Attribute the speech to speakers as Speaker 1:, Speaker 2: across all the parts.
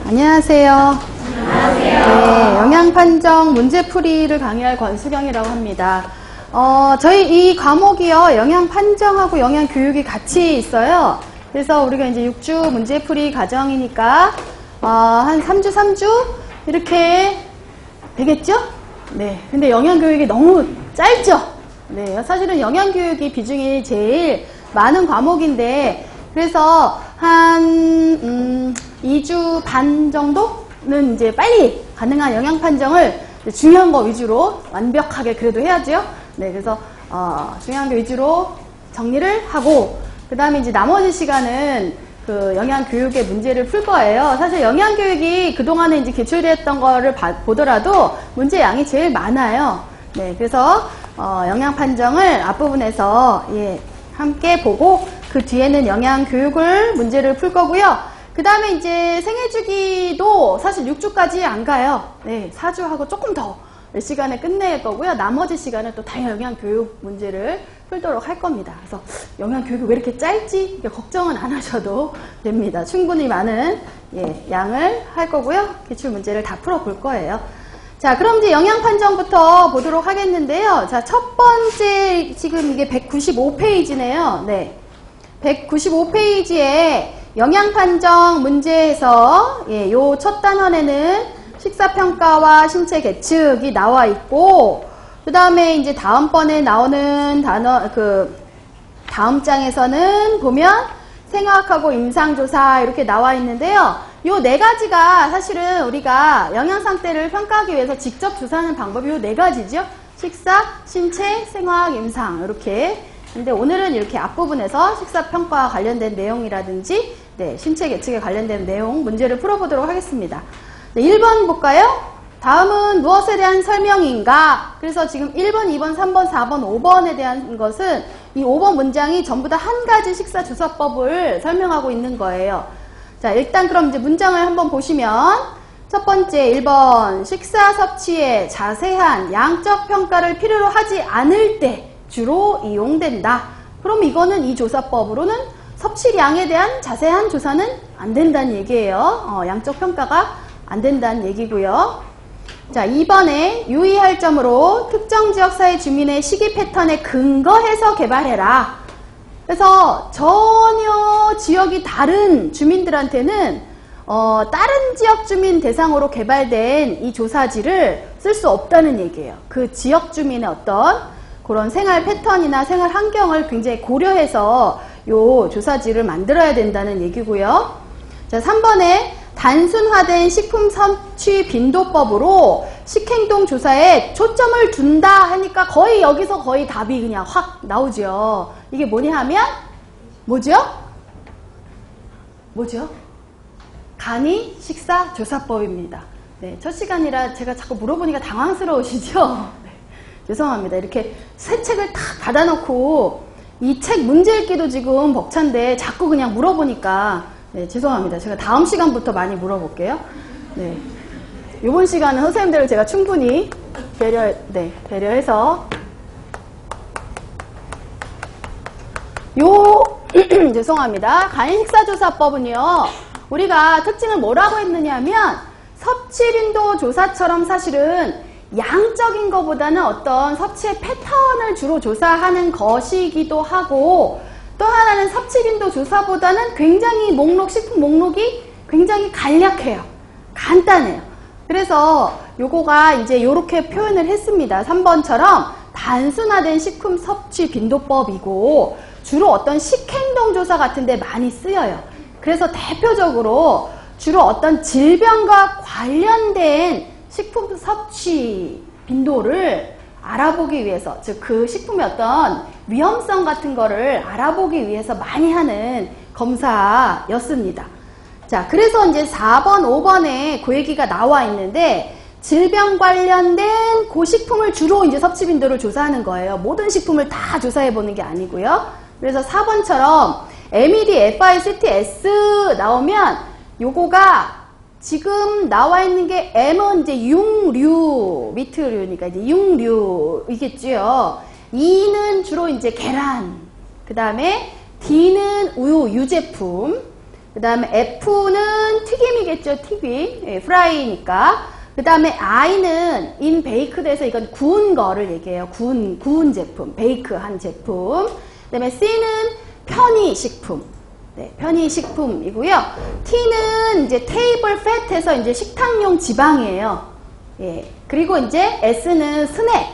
Speaker 1: 안녕하세요. 안녕하세요. 네, 영양판정 문제풀이를 강의할 권수경이라고 합니다. 저희 이 과목이요, 영양판정하고 영양교육이 같이 있어요. 그래서 우리가 이제 6주 문제풀이 과정이니까, 한 3주 이렇게 되겠죠? 네. 근데 영양교육이 너무 짧죠? 네. 사실은 영양교육이 비중이 제일 많은 과목인데, 그래서 한 2주 반 정도는 이제 빨리 가능한 영양판정을 중요한 거 위주로 완벽하게 그래도 해야죠. 네, 그래서 중요한 거 위주로 정리를 하고, 그 다음에 이제 나머지 시간은 그 영양교육의 문제를 풀 거예요. 사실 영양교육이 그동안에 이제 기출됐던 거를 보더라도 문제 양이 제일 많아요. 네, 그래서 영양판정을 앞부분에서 함께 보고, 그 뒤에는 영양교육을 문제를 풀 거고요. 그 다음에 이제 생애주기도 사실 6주까지 안 가요. 네, 4주하고 조금 더 시간에 끝낼 거고요. 나머지 시간은 또 다 영양교육 문제를 풀도록 할 겁니다. 그래서 영양교육이 왜 이렇게 짧지? 걱정은 안 하셔도 됩니다. 충분히 많은 양을 할 거고요. 기출문제를 다 풀어볼 거예요. 자, 그럼 이제 영양판정부터 보도록 하겠는데요. 자, 첫 번째, 지금 이게 195페이지네요. 네. 195페이지에 영양판정 문제에서 요 첫 단원에는 식사평가와 신체 계측이 나와 있고, 그 다음에 이제 다음번에 나오는 단어, 다음 장에서는 보면 생화학하고 임상조사 이렇게 나와 있는데요. 요 네 가지가 사실은 우리가 영양상태를 평가하기 위해서 직접 조사하는 방법이 요 네 가지죠. 식사, 신체, 생화학, 임상 이렇게. 근데 오늘은 이렇게 앞부분에서 식사평가와 관련된 내용이라든지 신체 계측에 관련된 내용 문제를 풀어보도록 하겠습니다. 네, 1번 볼까요? 다음은 무엇에 대한 설명인가? 그래서 지금 1번, 2번, 3번, 4번, 5번에 대한 것은 이 5번 문장이 전부 다 한 가지 식사조사법을 설명하고 있는 거예요. 자, 일단 그럼 이제 문장을 한번 보시면 첫 번째 1번 식사 섭취에 자세한 양적 평가를 필요로 하지 않을 때 주로 이용된다. 그럼 이거는 이 조사법으로는 섭취량에 대한 자세한 조사는 안 된다는 얘기예요. 양적 평가가 안 된다는 얘기고요. 자, 2번에 유의할 점으로 특정 지역 사회 주민의 식이 패턴에 근거해서 개발해라. 그래서 전혀 지역이 다른 주민들한테는 다른 지역 주민 대상으로 개발된 이 조사지를 쓸 수 없다는 얘기예요. 그 지역 주민의 어떤 그런 생활 패턴이나 생활 환경을 굉장히 고려해서 요 조사지를 만들어야 된다는 얘기고요. 자, 3번에 단순화된 식품 섭취 빈도법으로 식행동 조사에 초점을 둔다 하니까 거의 여기서 거의 답이 그냥 확 나오죠. 이게 뭐냐 하면 뭐죠? 간이 식사 조사법입니다. 네, 첫 시간이라 제가 자꾸 물어보니까 당황스러우시죠? 네, 죄송합니다. 이렇게 새 책을 탁 닫아놓고 이 책 문제 읽기도 지금 벅찬데 자꾸 그냥 물어보니까 네, 죄송합니다. 제가 다음 시간부터 많이 물어볼게요. 네, 이번 시간은 선생님들을 제가 충분히 배려해서 죄송합니다. 간식사조사법은요, 우리가 특징을 뭐라고 했느냐 하면 섭취빈도 조사처럼 사실은 양적인 것보다는 어떤 섭취의 패턴을 주로 조사하는 것이기도 하고, 또 하나는 섭취빈도 조사보다는 굉장히 식품 목록이 굉장히 간략해요. 간단해요. 그래서 요거가 이제 요렇게 표현을 했습니다. 3번처럼 단순화된 식품 섭취 빈도법이고, 주로 어떤 식행동 조사 같은 데 많이 쓰여요. 그래서 대표적으로 주로 어떤 질병과 관련된 식품 섭취 빈도를 알아보기 위해서, 즉 그 식품의 어떤 위험성 같은 거를 알아보기 위해서 많이 하는 검사였습니다. 자, 그래서 이제 4번, 5번에 그 얘기가 나와 있는데, 질병 관련된 그 식품을 주로 이제 섭취 빈도를 조사하는 거예요. 모든 식품을 다 조사해 보는 게 아니고요. 그래서 4번처럼 MED, FICTS 나오면 요거가 지금 나와 있는 게 M은 이제 융류, 미트류니까 이제 융류이겠죠. E는 주로 이제 계란, 그 다음에 D는 우유, 유제품, 그 다음에 F는 튀김이겠죠. 튀김. 예, 프라이니까. 그 다음에 I는 in baked에서 이건 구운 거를 얘기해요. 구운 제품. 베이크한 제품. 그 다음에 C는 편의식품. 네, 편의식품이고요. T는 이제 테이블 팻에서 이제 식탁용 지방이에요. 예. 그리고 이제 S는 스낵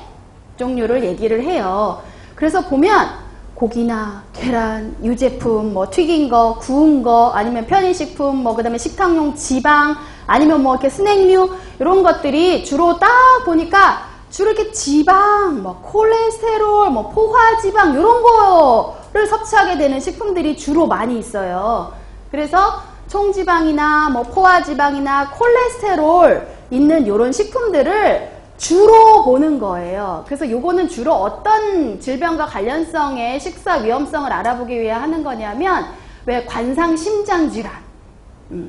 Speaker 1: 종류를 얘기를 해요. 그래서 보면 고기나 계란, 유제품, 뭐 튀긴 거, 구운 거, 아니면 편의식품, 뭐 그다음에 식탁용 지방, 아니면 뭐 이렇게 스낵류 이런 것들이 주로 딱 보니까 주로 이렇게 지방, 뭐 콜레스테롤, 뭐 포화지방 이런 거를 섭취하게 되는 식품들이 주로 많이 있어요. 그래서 총지방이나 뭐 포화지방이나 콜레스테롤 있는 이런 식품들을 주로 보는 거예요. 그래서 요거는 주로 어떤 질병과 관련성의 식사 위험성을 알아보기 위해 하는 거냐면 왜 관상심장질환,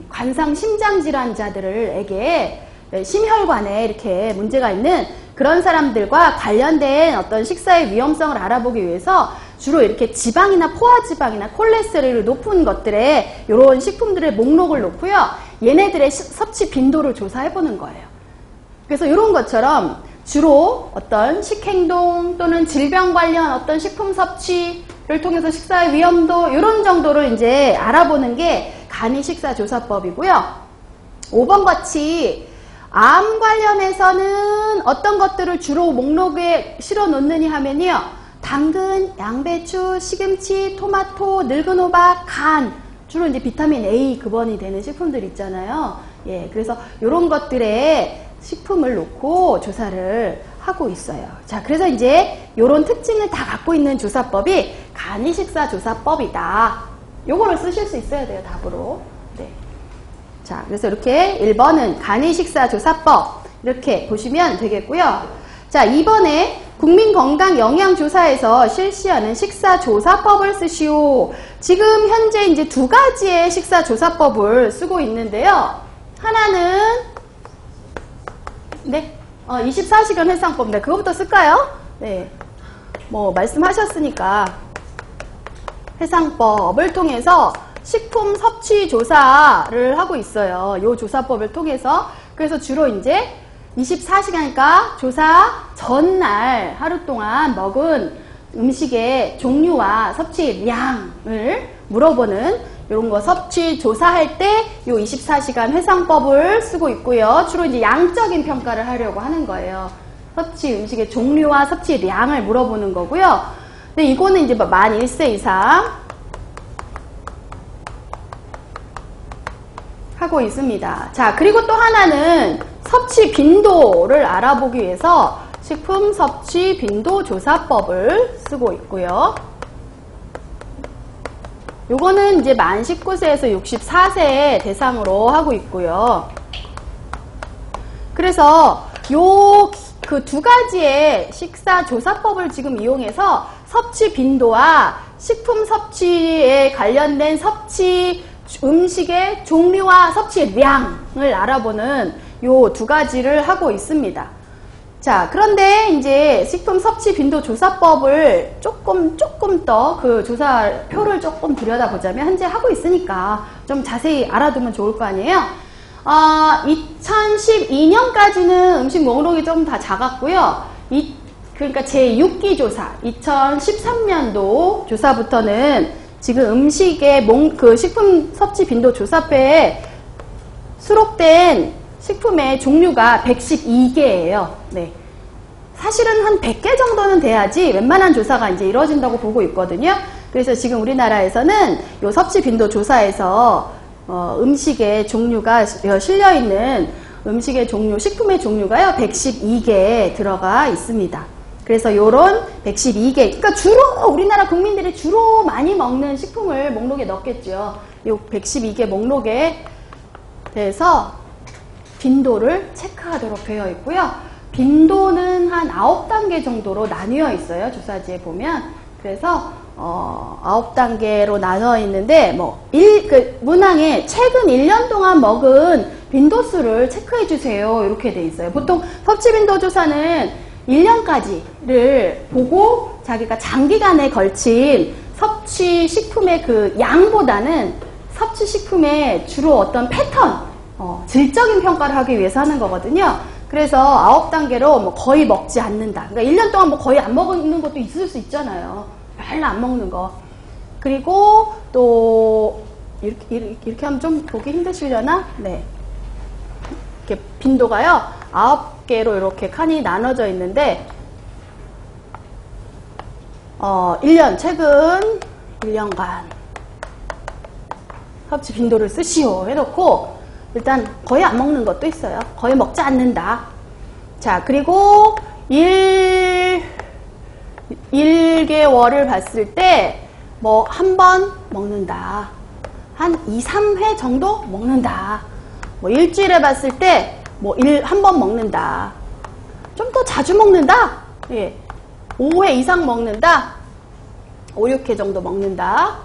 Speaker 1: 관상심장질환자들에게 심혈관에 이렇게 문제가 있는 그런 사람들과 관련된 어떤 식사의 위험성을 알아보기 위해서 주로 이렇게 지방이나 포화지방이나 콜레스테롤이 높은 것들의 이런 식품들의 목록을 놓고요. 얘네들의 섭취 빈도를 조사해 보는 거예요. 그래서 이런 것처럼 주로 어떤 식행동 또는 질병 관련 어떤 식품 섭취를 통해서 식사의 위험도 이런 정도를 이제 알아보는 게 간이식사조사법이고요. 5번 같이 암 관련해서는 어떤 것들을 주로 목록에 실어 놓느냐 하면요. 당근, 양배추, 시금치, 토마토, 늙은 호박, 간 주로 이제 비타민 A 급원이 되는 식품들 있잖아요. 예, 그래서 이런 것들에 식품을 놓고 조사를 하고 있어요. 자, 그래서 이제 이런 특징을 다 갖고 있는 조사법이 간이식사조사법이다. 요거를 쓰실 수 있어야 돼요, 답으로. 네. 자, 그래서 이렇게 1번은 간이식사조사법 이렇게 보시면 되겠고요. 자, 2번에 국민건강영양조사에서 실시하는 식사조사법을 쓰시오. 지금 현재 이제 2가지의 식사조사법을 쓰고 있는데요. 하나는 네, 24시간 해상법인데 그거부터 쓸까요? 네, 뭐 말씀하셨으니까 해상법을 통해서 식품 섭취 조사를 하고 있어요. 요 조사법을 통해서. 그래서 주로 이제 24시간이니까 조사 전날 하루 동안 먹은 음식의 종류와 섭취량을 물어보는 이런 거 섭취 조사할 때 요 24시간 회상법을 쓰고 있고요. 주로 이제 양적인 평가를 하려고 하는 거예요. 섭취 음식의 종류와 섭취량을 물어보는 거고요. 근데 이거는 이제 만 1세 이상 하고 있습니다. 자, 그리고 또 하나는 섭취 빈도를 알아보기 위해서 식품 섭취 빈도 조사법을 쓰고 있고요. 요거는 이제 만 19세에서 64세 대상으로 하고 있고요. 그래서 그 2가지의 식사조사법을 지금 이용해서 섭취 빈도와 식품 섭취에 관련된 섭취 음식의 종류와 섭취량을 알아보는 요 2가지를 하고 있습니다. 자, 그런데 이제 식품 섭취 빈도 조사법을 조금 더 그 조사표를 조금 들여다보자면 현재 하고 있으니까 좀 자세히 알아두면 좋을 거 아니에요? 2012년까지는 음식 목록이 좀 다 작았고요. 그러니까 제6기 조사, 2013년도 조사부터는 지금 음식의 그 식품 섭취 빈도 조사표에 수록된 식품의 종류가 112개예요. 네. 사실은 한 100개 정도는 돼야지 웬만한 조사가 이제 이루어진다고 보고 있거든요. 그래서 지금 우리나라에서는 요 섭취 빈도 조사에서 음식의 종류가 실려있는 음식의 종류, 식품의 종류가요 112개 들어가 있습니다. 그래서 요런 112개, 그러니까 주로 우리나라 국민들이 주로 많이 먹는 식품을 목록에 넣겠죠. 요 112개 목록에 대해서 빈도를 체크하도록 되어 있고요. 빈도는 한 9단계 정도로 나뉘어 있어요. 조사지에 보면. 그래서 9단계로 나눠 있는데 그 문항에 최근 1년 동안 먹은 빈도수를 체크해 주세요. 이렇게 돼 있어요. 보통 섭취 빈도 조사는 1년까지를 보고 자기가 장기간에 걸친 섭취 식품의 그 양보다는 섭취식품의 주로 어떤 패턴, 질적인 평가를 하기 위해서 하는 거거든요. 그래서 9단계로 뭐 거의 먹지 않는다. 그러니까 1년 동안 뭐 거의 안 먹는 것도 있을 수 있잖아요. 별로 안 먹는 거. 그리고 또 이렇게 하면 좀 보기 힘드시려나? 네. 이렇게 빈도가요. 9개로 이렇게 칸이 나눠져 있는데 1년, 최근 1년간 섭취 빈도를 쓰시오 해놓고 일단 거의 안 먹는 것도 있어요. 거의 먹지 않는다. 자, 그리고 1개월을 봤을 때 뭐 한 번 먹는다. 한 2, 3회 정도 먹는다. 뭐 일주일에 봤을 때 뭐 한 번 먹는다. 좀 더 자주 먹는다. 예. 5회 이상 먹는다. 5, 6회 정도 먹는다.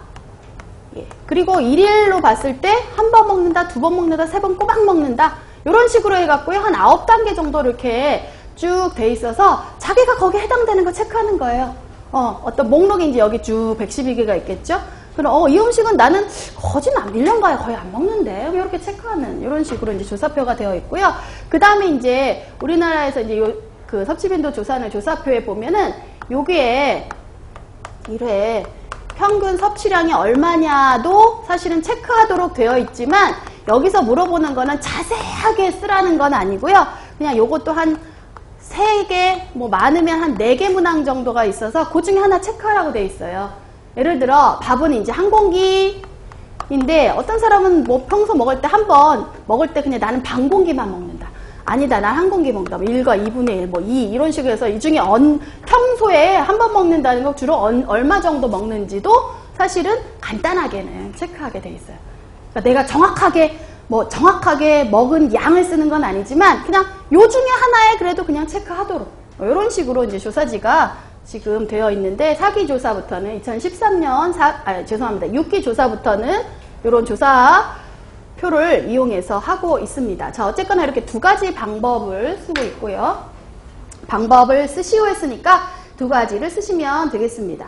Speaker 1: 예. 그리고 1일로 봤을 때 한 번 먹는다, 2번 먹는다, 3번 꼬박 먹는다. 이런 식으로 해갖고요. 한 9단계 정도 이렇게 쭉 돼 있어서 자기가 거기에 해당되는 거 체크하는 거예요. 어떤 목록이 이제 여기 쭉 112개가 있겠죠? 그럼 이 음식은 나는 거진 1년가에 거의 안 먹는데 이렇게 체크하는 이런 식으로 이제 조사표가 되어 있고요. 그 다음에 이제 우리나라에서 이제 그 섭취빈도 조사하는 조사표에 보면은 여기에 1회 평균 섭취량이 얼마냐도 사실은 체크하도록 되어 있지만 여기서 물어보는 거는 자세하게 쓰라는 건 아니고요. 그냥 요것도 한 3개, 뭐 많으면 한 4개 문항 정도가 있어서 그 중에 하나 체크하라고 되어 있어요. 예를 들어 밥은 이제 한 공기인데 어떤 사람은 뭐 평소 먹을 때 한 번 먹을 때 그냥 나는 반 공기만 먹는다. 아니다, 난 한 공기 먹는다. 1과 2분의 1, 뭐 2 이런 식으로 해서 이 중에 평소에 한 번 먹는다는 거 주로 얼마 정도 먹는지도 사실은 간단하게는 체크하게 돼 있어요. 그러니까 내가 정확하게 먹은 양을 쓰는 건 아니지만 그냥 요 중에 하나에 그래도 그냥 체크하도록 이런 식으로 이제 조사지가 지금 되어 있는데 4기 조사부터는 2013년 6기 조사부터는 이런 조사표를 이용해서 하고 있습니다. 자, 어쨌거나 이렇게 2가지 방법을 쓰고 있고요. 방법을 쓰시오 했으니까 2가지를 쓰시면 되겠습니다.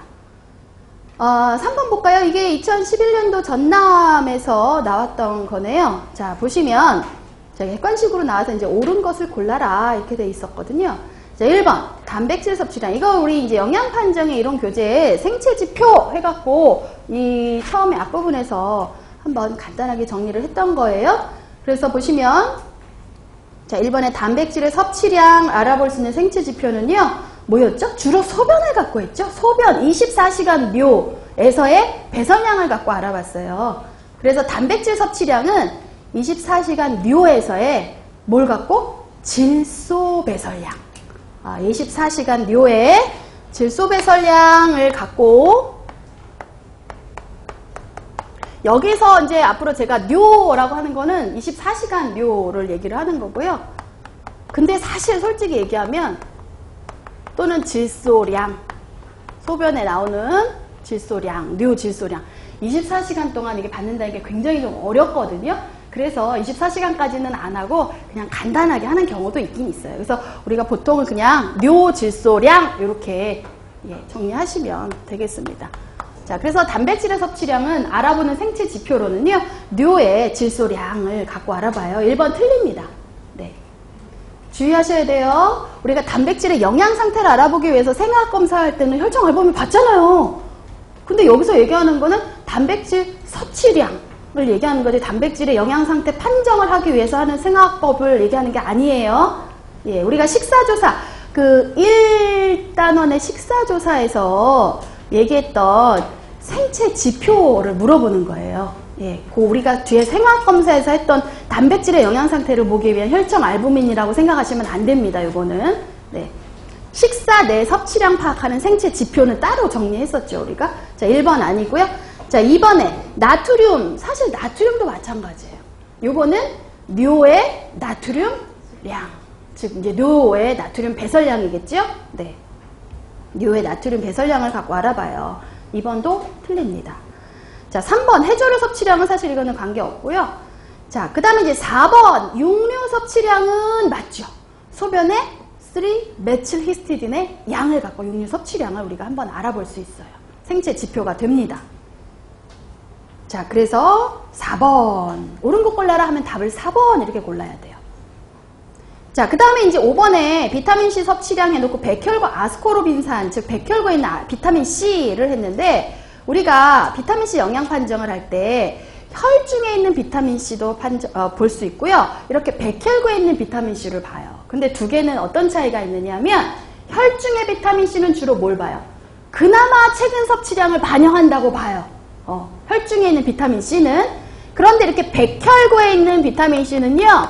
Speaker 1: 3번 볼까요? 이게 2011년도 전남에서 나왔던 거네요. 자, 보시면 자, 객관식으로 나와서 이제 옳은 것을 골라라 이렇게 돼 있었거든요. 자, 1번 단백질 섭취량. 이거 우리 이제 영양 판정의 이론 교재에 생체 지표 해갖고 이 처음에 앞부분에서 한번 간단하게 정리를 했던 거예요. 그래서 보시면 자, 1번에 단백질의 섭취량 알아볼 수 있는 생체 지표는요. 뭐였죠? 주로 소변을 갖고 있죠. 소변 24시간 묘에서의 배설량을 갖고 알아봤어요. 그래서 단백질 섭취량은 24시간 묘에서의 뭘 갖고? 질소 배설량. 24시간 묘의 질소 배설량을 갖고 여기서 이제 앞으로 제가 뇨라고 하는 거는 24시간 뇨를 얘기를 하는 거고요. 근데 사실 솔직히 얘기하면 또는 질소량, 소변에 나오는 질소량, 뇨 질소량 24시간 동안 이게 받는다는 게 굉장히 좀 어렵거든요. 그래서 24시간까지는 안 하고 그냥 간단하게 하는 경우도 있긴 있어요. 그래서 우리가 보통은 그냥 뇨 질소량 이렇게 정리하시면 되겠습니다. 자, 그래서 단백질의 섭취량은 알아보는 생체 지표로는요. 뇨의 질소량을 갖고 알아봐요. 1번 틀립니다. 네. 주의하셔야 돼요. 우리가 단백질의 영양 상태를 알아보기 위해서 생화학 검사할 때는 혈청 알부민 봤잖아요. 근데 여기서 얘기하는 거는 단백질 섭취량을 얘기하는 거지 단백질의 영양 상태 판정을 하기 위해서 하는 생화학법을 얘기하는 게 아니에요. 예, 우리가 식사조사, 그 1단원의 식사조사에서 얘기했던 생체 지표를 물어보는 거예요. 예, 우리가 뒤에 생화검사에서 했던 단백질의 영양 상태를 보기 위한 혈청 알부민이라고 생각하시면 안 됩니다. 요거는. 네. 식사 내 섭취량 파악하는 생체 지표는 따로 정리했었죠, 우리가. 자, 1번 아니고요. 자, 2번에 나트륨. 사실 나트륨도 마찬가지예요. 요거는 뇨의 나트륨량. 즉, 이제 뇨의 나트륨 배설량이겠죠? 네. 뇨의 나트륨 배설량을 갖고 알아봐요. 2번도 틀립니다. 자, 3번 해조류 섭취량은 사실 이거는 관계없고요. 자, 그 다음에 이제 4번 육류 섭취량은 맞죠. 소변의 3메틸히스티딘의 양을 갖고 육류 섭취량을 우리가 한번 알아볼 수 있어요. 생체 지표가 됩니다. 자, 그래서 4번. 옳은 거 골라라 하면 답을 4번 이렇게 골라야 돼요. 자, 그 다음에 이제 5번에 비타민C 섭취량 해놓고 백혈과 아스코르빈산, 즉 백혈구에 있는 비타민C를 했는데, 우리가 비타민C 영양 판정을 할 때 혈중에 있는 비타민C도 볼 수 있고요. 이렇게 백혈구에 있는 비타민C를 봐요. 근데 두 개는 어떤 차이가 있느냐 하면, 혈중의 비타민C는 주로 뭘 봐요? 그나마 최근 섭취량을 반영한다고 봐요. 혈중에 있는 비타민C는. 그런데 이렇게 백혈구에 있는 비타민C는요,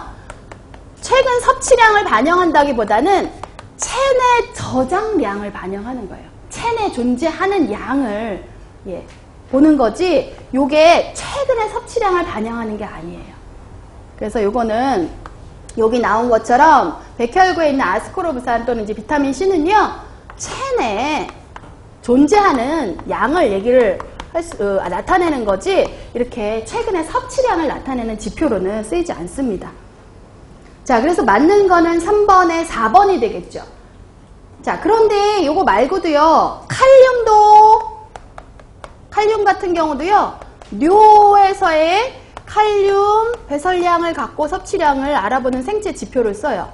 Speaker 1: 최근 섭취량을 반영한다기보다는 체내 저장량을 반영하는 거예요. 체내 존재하는 양을 보는 거지, 요게 최근의 섭취량을 반영하는 게 아니에요. 그래서 요거는 여기 나온 것처럼 백혈구에 있는 아스코르빈산 또는 이제 비타민C는요, 체내에 존재하는 양을 나타내는 거지, 이렇게 최근의 섭취량을 나타내는 지표로는 쓰이지 않습니다. 자, 그래서 맞는 거는 3번에 4번이 되겠죠. 자, 그런데 요거 말고도요, 칼륨 같은 경우도요, 뇨에서의 칼륨 배설량을 갖고 섭취량을 알아보는 생체 지표를 써요.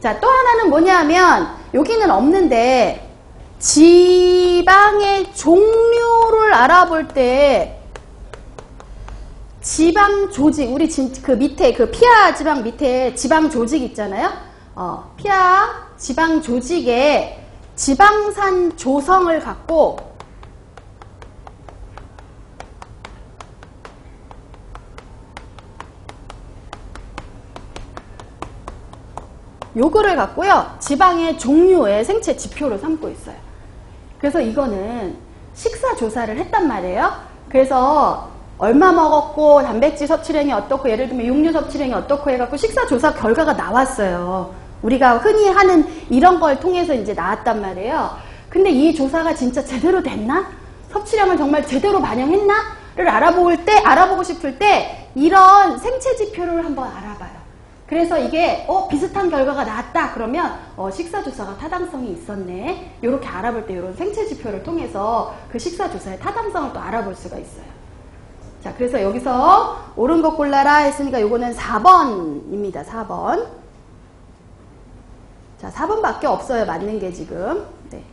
Speaker 1: 자, 또 하나는 뭐냐면, 여기는 없는데, 지방의 종류를 알아볼 때, 지방 조직, 우리 그 밑에, 그 피하 지방 밑에 지방 조직 있잖아요? 피하 지방 조직에 지방산 조성을 갖고 요거를 갖고요, 지방의 종류의 생체 지표로 삼고 있어요. 그래서 이거는 식사 조사를 했단 말이에요. 그래서 얼마 먹었고, 단백질 섭취량이 어떻고, 예를 들면 육류 섭취량이 어떻고 해갖고 식사 조사 결과가 나왔어요. 우리가 흔히 하는 이런 걸 통해서 이제 나왔단 말이에요. 근데 이 조사가 진짜 제대로 됐나? 섭취량을 정말 제대로 반영했나? 를 알아보고 싶을 때 이런 생체 지표를 한번 알아봐요. 그래서 이게 비슷한 결과가 나왔다 그러면 식사 조사가 타당성이 있었네, 이렇게 알아볼 때 이런 생체 지표를 통해서 그 식사 조사의 타당성을 또 알아볼 수가 있어요. 자, 그래서 여기서 옳은 거 골라라 했으니까 요거는 4번입니다. 4번. 자, 4번밖에 없어요, 맞는 게 지금. 네.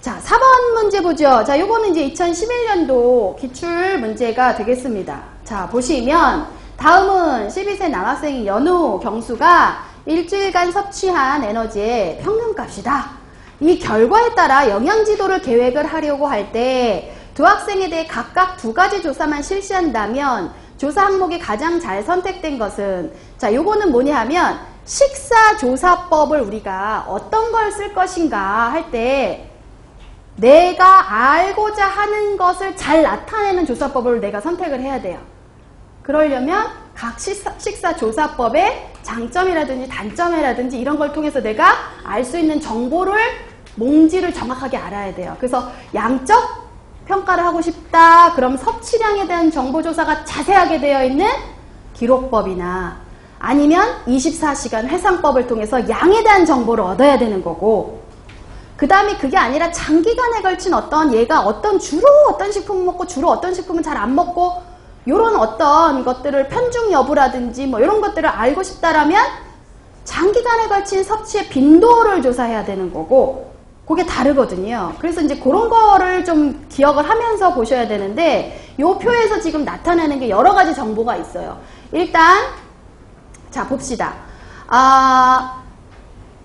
Speaker 1: 자, 4번 문제 보죠. 자, 요거는 이제 2011년도 기출 문제가 되겠습니다. 자, 보시면 다음은 12세 남학생인 연우 경수가 일주일간 섭취한 에너지의 평균값이다. 이 결과에 따라 영양지도를 계획을 하려고 할 때 두 학생에 대해 각각 2가지 조사만 실시한다면 조사 항목이 가장 잘 선택된 것은, 자, 요거는 뭐냐 하면 식사조사법을 우리가 어떤 걸 쓸 것인가 할 때 내가 알고자 하는 것을 잘 나타내는 조사법을 내가 선택을 해야 돼요. 그러려면 각 식사조사법의 장점이라든지 단점이라든지 이런 걸 통해서 내가 알 수 있는 정보를, 몽지를 정확하게 알아야 돼요. 그래서 양적 평가를 하고 싶다, 그럼 섭취량에 대한 정보조사가 자세하게 되어 있는 기록법이나 아니면 24시간 회상법을 통해서 양에 대한 정보를 얻어야 되는 거고, 그 다음에 그게 아니라 장기간에 걸친 얘가 주로 어떤 식품을 먹고 주로 어떤 식품은 잘 안 먹고, 요런 어떤 것들을 편중 여부라든지 뭐 이런 것들을 알고 싶다라면 장기간에 걸친 섭취의 빈도를 조사해야 되는 거고, 그게 다르거든요. 그래서 이제 그런 거를 좀 기억을 하면서 보셔야 되는데, 요 표에서 지금 나타나는 게 여러 가지 정보가 있어요. 일단 자, 봅시다.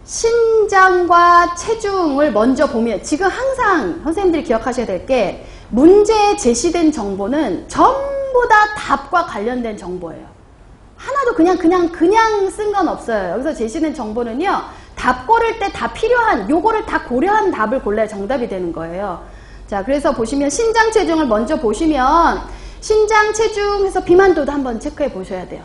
Speaker 1: 신장과 체중을 먼저 보면, 지금 항상 선생님들이 기억하셔야 될 게, 문제에 제시된 정보는 전부 다 답과 관련된 정보예요. 하나도 그냥 쓴 건 없어요. 여기서 제시된 정보는요, 답 고를 때 다 필요한, 요거를 다 고려한 답을 골라야 정답이 되는 거예요. 자, 그래서 보시면 신장 체중을 먼저 보시면, 신장 체중에서 비만도도 한번 체크해 보셔야 돼요.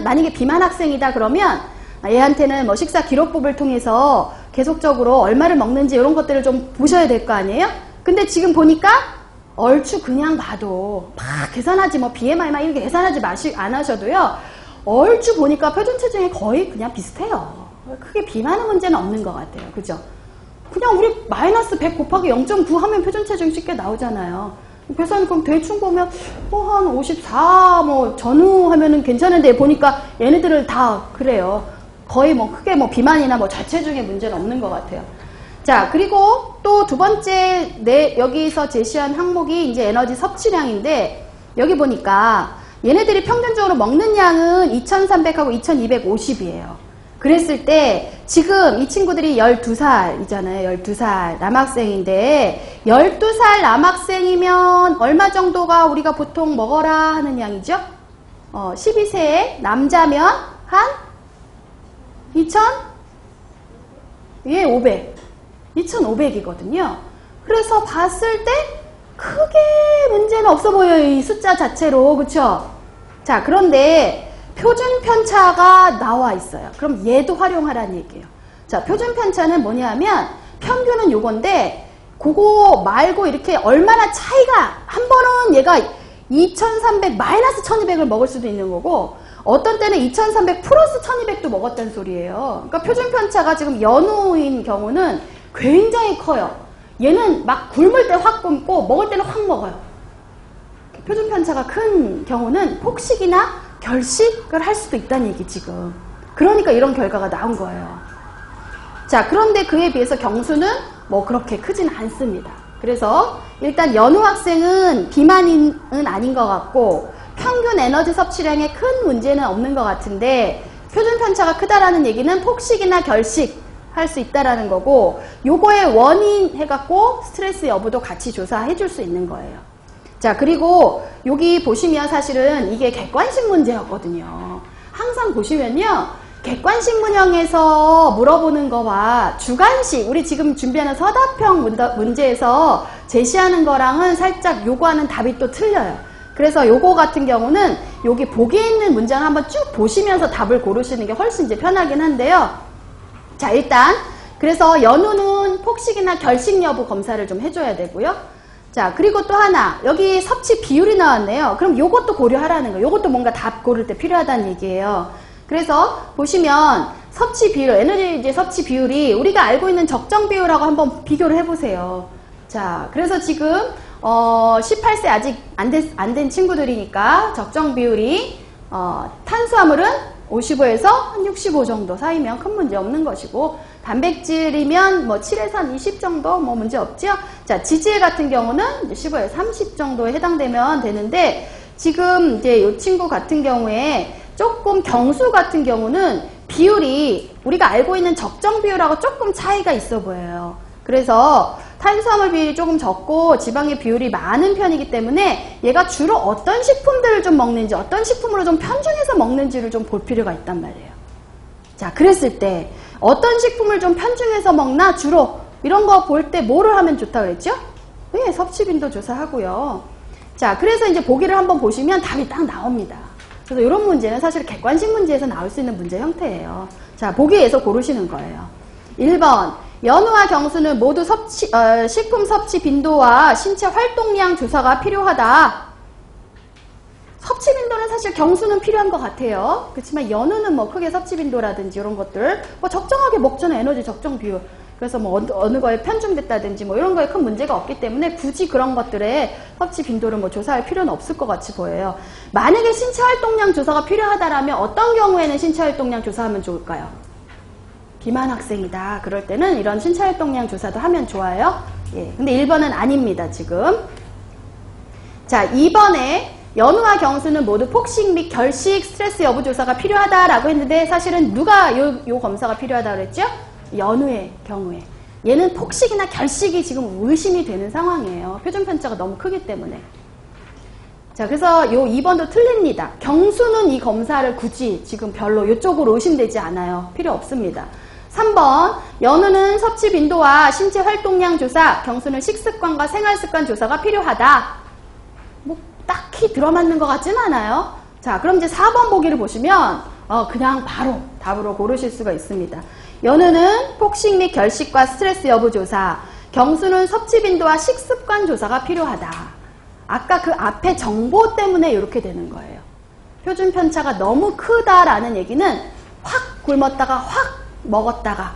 Speaker 1: 만약에 비만 학생이다 그러면 얘한테는 뭐 식사 기록법을 통해서 계속적으로 얼마를 먹는지 이런 것들을 좀 보셔야 될 거 아니에요? 근데 지금 보니까 얼추 그냥 봐도 막 계산하지, 뭐 BMI만 이렇게 계산하지 안 하셔도요, 얼추 보니까 표준 체중이 거의 그냥 비슷해요. 크게 비만의 문제는 없는 것 같아요. 그죠? 그냥 우리 마이너스 100 곱하기 0.9 하면 표준체중이 쉽게 나오잖아요. 계산 그럼 대충 보면 한 54 전후 하면은 괜찮은데 보니까 얘네들을 다 그래요. 거의 크게 비만이나 자체중에 문제는 없는 것 같아요. 자, 그리고 또 두 번째 여기서 제시한 항목이 이제 에너지 섭취량인데 여기 보니까 얘네들이 평균적으로 먹는 양은 2300하고 2250이에요. 그랬을 때 지금 이 친구들이 12살이잖아요. 12살 남학생인데 12살 남학생이면 얼마 정도가 우리가 보통 먹어라 하는 양이죠? 12세의 남자면 한 2500이거든요. 그래서 봤을 때 크게 문제는 없어 보여요. 이 숫자 자체로. 그쵸? 자, 그런데 표준 편차가 나와 있어요. 그럼 얘도 활용하라는 얘기예요. 자, 표준 편차는 뭐냐면 평균은 요건데 그거 말고 이렇게 얼마나 차이가 한 번은 얘가 2300 마이너스 1200을 먹을 수도 있는 거고 어떤 때는 2300 플러스 1200도 먹었다는 소리예요. 그러니까 표준 편차가 지금 연우인 경우는 굉장히 커요. 얘는 막 굶을 때 확 굶고 먹을 때는 확 먹어요. 표준 편차가 큰 경우는 폭식이나 결식을 할 수도 있다는 얘기 지금. 그러니까 이런 결과가 나온 거예요. 자, 그런데 그에 비해서 경수는 그렇게 크지는 않습니다. 그래서 일단 연우 학생은 비만은 아닌 것 같고 평균 에너지 섭취량에 큰 문제는 없는 것 같은데 표준 편차가 크다라는 얘기는 폭식이나 결식 할 수 있다라는 거고 요거의 원인 해갖고 스트레스 여부도 같이 조사해 줄 수 있는 거예요. 자, 그리고 여기 보시면 사실은 이게 객관식 문제였거든요. 항상 보시면요. 객관식 문형에서 물어보는 거와 주관식, 우리 지금 준비하는 서답형 문제에서 제시하는 거랑은 살짝 요거하는 답이 또 틀려요. 그래서 요거 같은 경우는 여기 보기에 있는 문장을 한번 쭉 보시면서 답을 고르시는 게 훨씬 이제 편하긴 한데요. 자, 일단 그래서 연우는 폭식이나 결식 여부 검사를 좀 해줘야 되고요. 자, 그리고 또 하나 여기 섭취 비율이 나왔네요. 그럼 요것도 고려하라는 거예요. 요것도 뭔가 답 고를 때 필요하다는 얘기예요. 그래서 보시면 섭취 비율, 에너지 섭취 비율이 우리가 알고 있는 적정 비율하고 한번 비교를 해보세요. 자, 그래서 지금 18세 아직 안 된 친구들이니까 적정 비율이 탄수화물은 55에서 한 65 정도 사이면 큰 문제 없는 것이고 단백질이면 7에서 한 20 정도 문제 없죠. 자, 지질 같은 경우는 이제 15에서 30 정도에 해당되면 되는데 지금 이제 이 친구 같은 경우에 조금 경수 같은 경우는 비율이 우리가 알고 있는 적정 비율하고 조금 차이가 있어 보여요. 그래서 탄수화물 비율이 조금 적고 지방의 비율이 많은 편이기 때문에 얘가 주로 어떤 식품들을 좀 먹는지 어떤 식품으로 좀 편중해서 먹는지를 좀 볼 필요가 있단 말이에요. 자, 그랬을 때 어떤 식품을 좀 편중해서 먹나 주로 이런 거 볼 때 뭐를 하면 좋다고 그랬죠? 네, 섭취빈도 조사하고요. 자, 그래서 이제 보기를 한번 보시면 답이 딱 나옵니다. 그래서 이런 문제는 사실 객관식 문제에서 나올 수 있는 문제 형태예요. 자, 보기에서 고르시는 거예요. 1번 연우와 경수는 모두 식품 섭취 빈도와 신체 활동량 조사가 필요하다. 섭취 빈도는 사실 경수는 필요한 것 같아요. 그렇지만 연우는 크게 섭취 빈도라든지 이런 것들 적정하게 먹잖아요. 에너지 적정 비율. 그래서 어느 거에 편중됐다든지 이런 거에 큰 문제가 없기 때문에 굳이 그런 것들의 섭취 빈도를 조사할 필요는 없을 것 같이 보여요. 만약에 신체 활동량 조사가 필요하다라면 어떤 경우에는 신체 활동량 조사하면 좋을까요? 비만 학생이다. 그럴 때는 이런 신체 활동량 조사도 하면 좋아요. 예. 근데 1번은 아닙니다, 지금. 자, 2번에 연우와 경수는 모두 폭식 및 결식 스트레스 여부 조사가 필요하다라고 했는데 사실은 누가 요 검사가 필요하다고 그랬죠? 연우의 경우에. 얘는 폭식이나 결식이 지금 의심이 되는 상황이에요. 표준 편차가 너무 크기 때문에. 자, 그래서 요 2번도 틀립니다. 경수는 이 검사를 굳이 지금 별로 이쪽으로 의심되지 않아요. 필요 없습니다. 3번 연우는 섭취 빈도와 신체 활동량 조사, 경수는 식습관과 생활습관 조사가 필요하다. 딱히 들어맞는 것 같진 않아요. 자, 그럼 이제 4번 보기를 보시면 그냥 바로 답으로 고르실 수가 있습니다. 연우는 폭식 및 결식과 스트레스 여부 조사, 경수는 섭취 빈도와 식습관 조사가 필요하다. 아까 그 앞에 정보 때문에 이렇게 되는 거예요. 표준 편차가 너무 크다라는 얘기는 확 굶었다가 확 먹었다가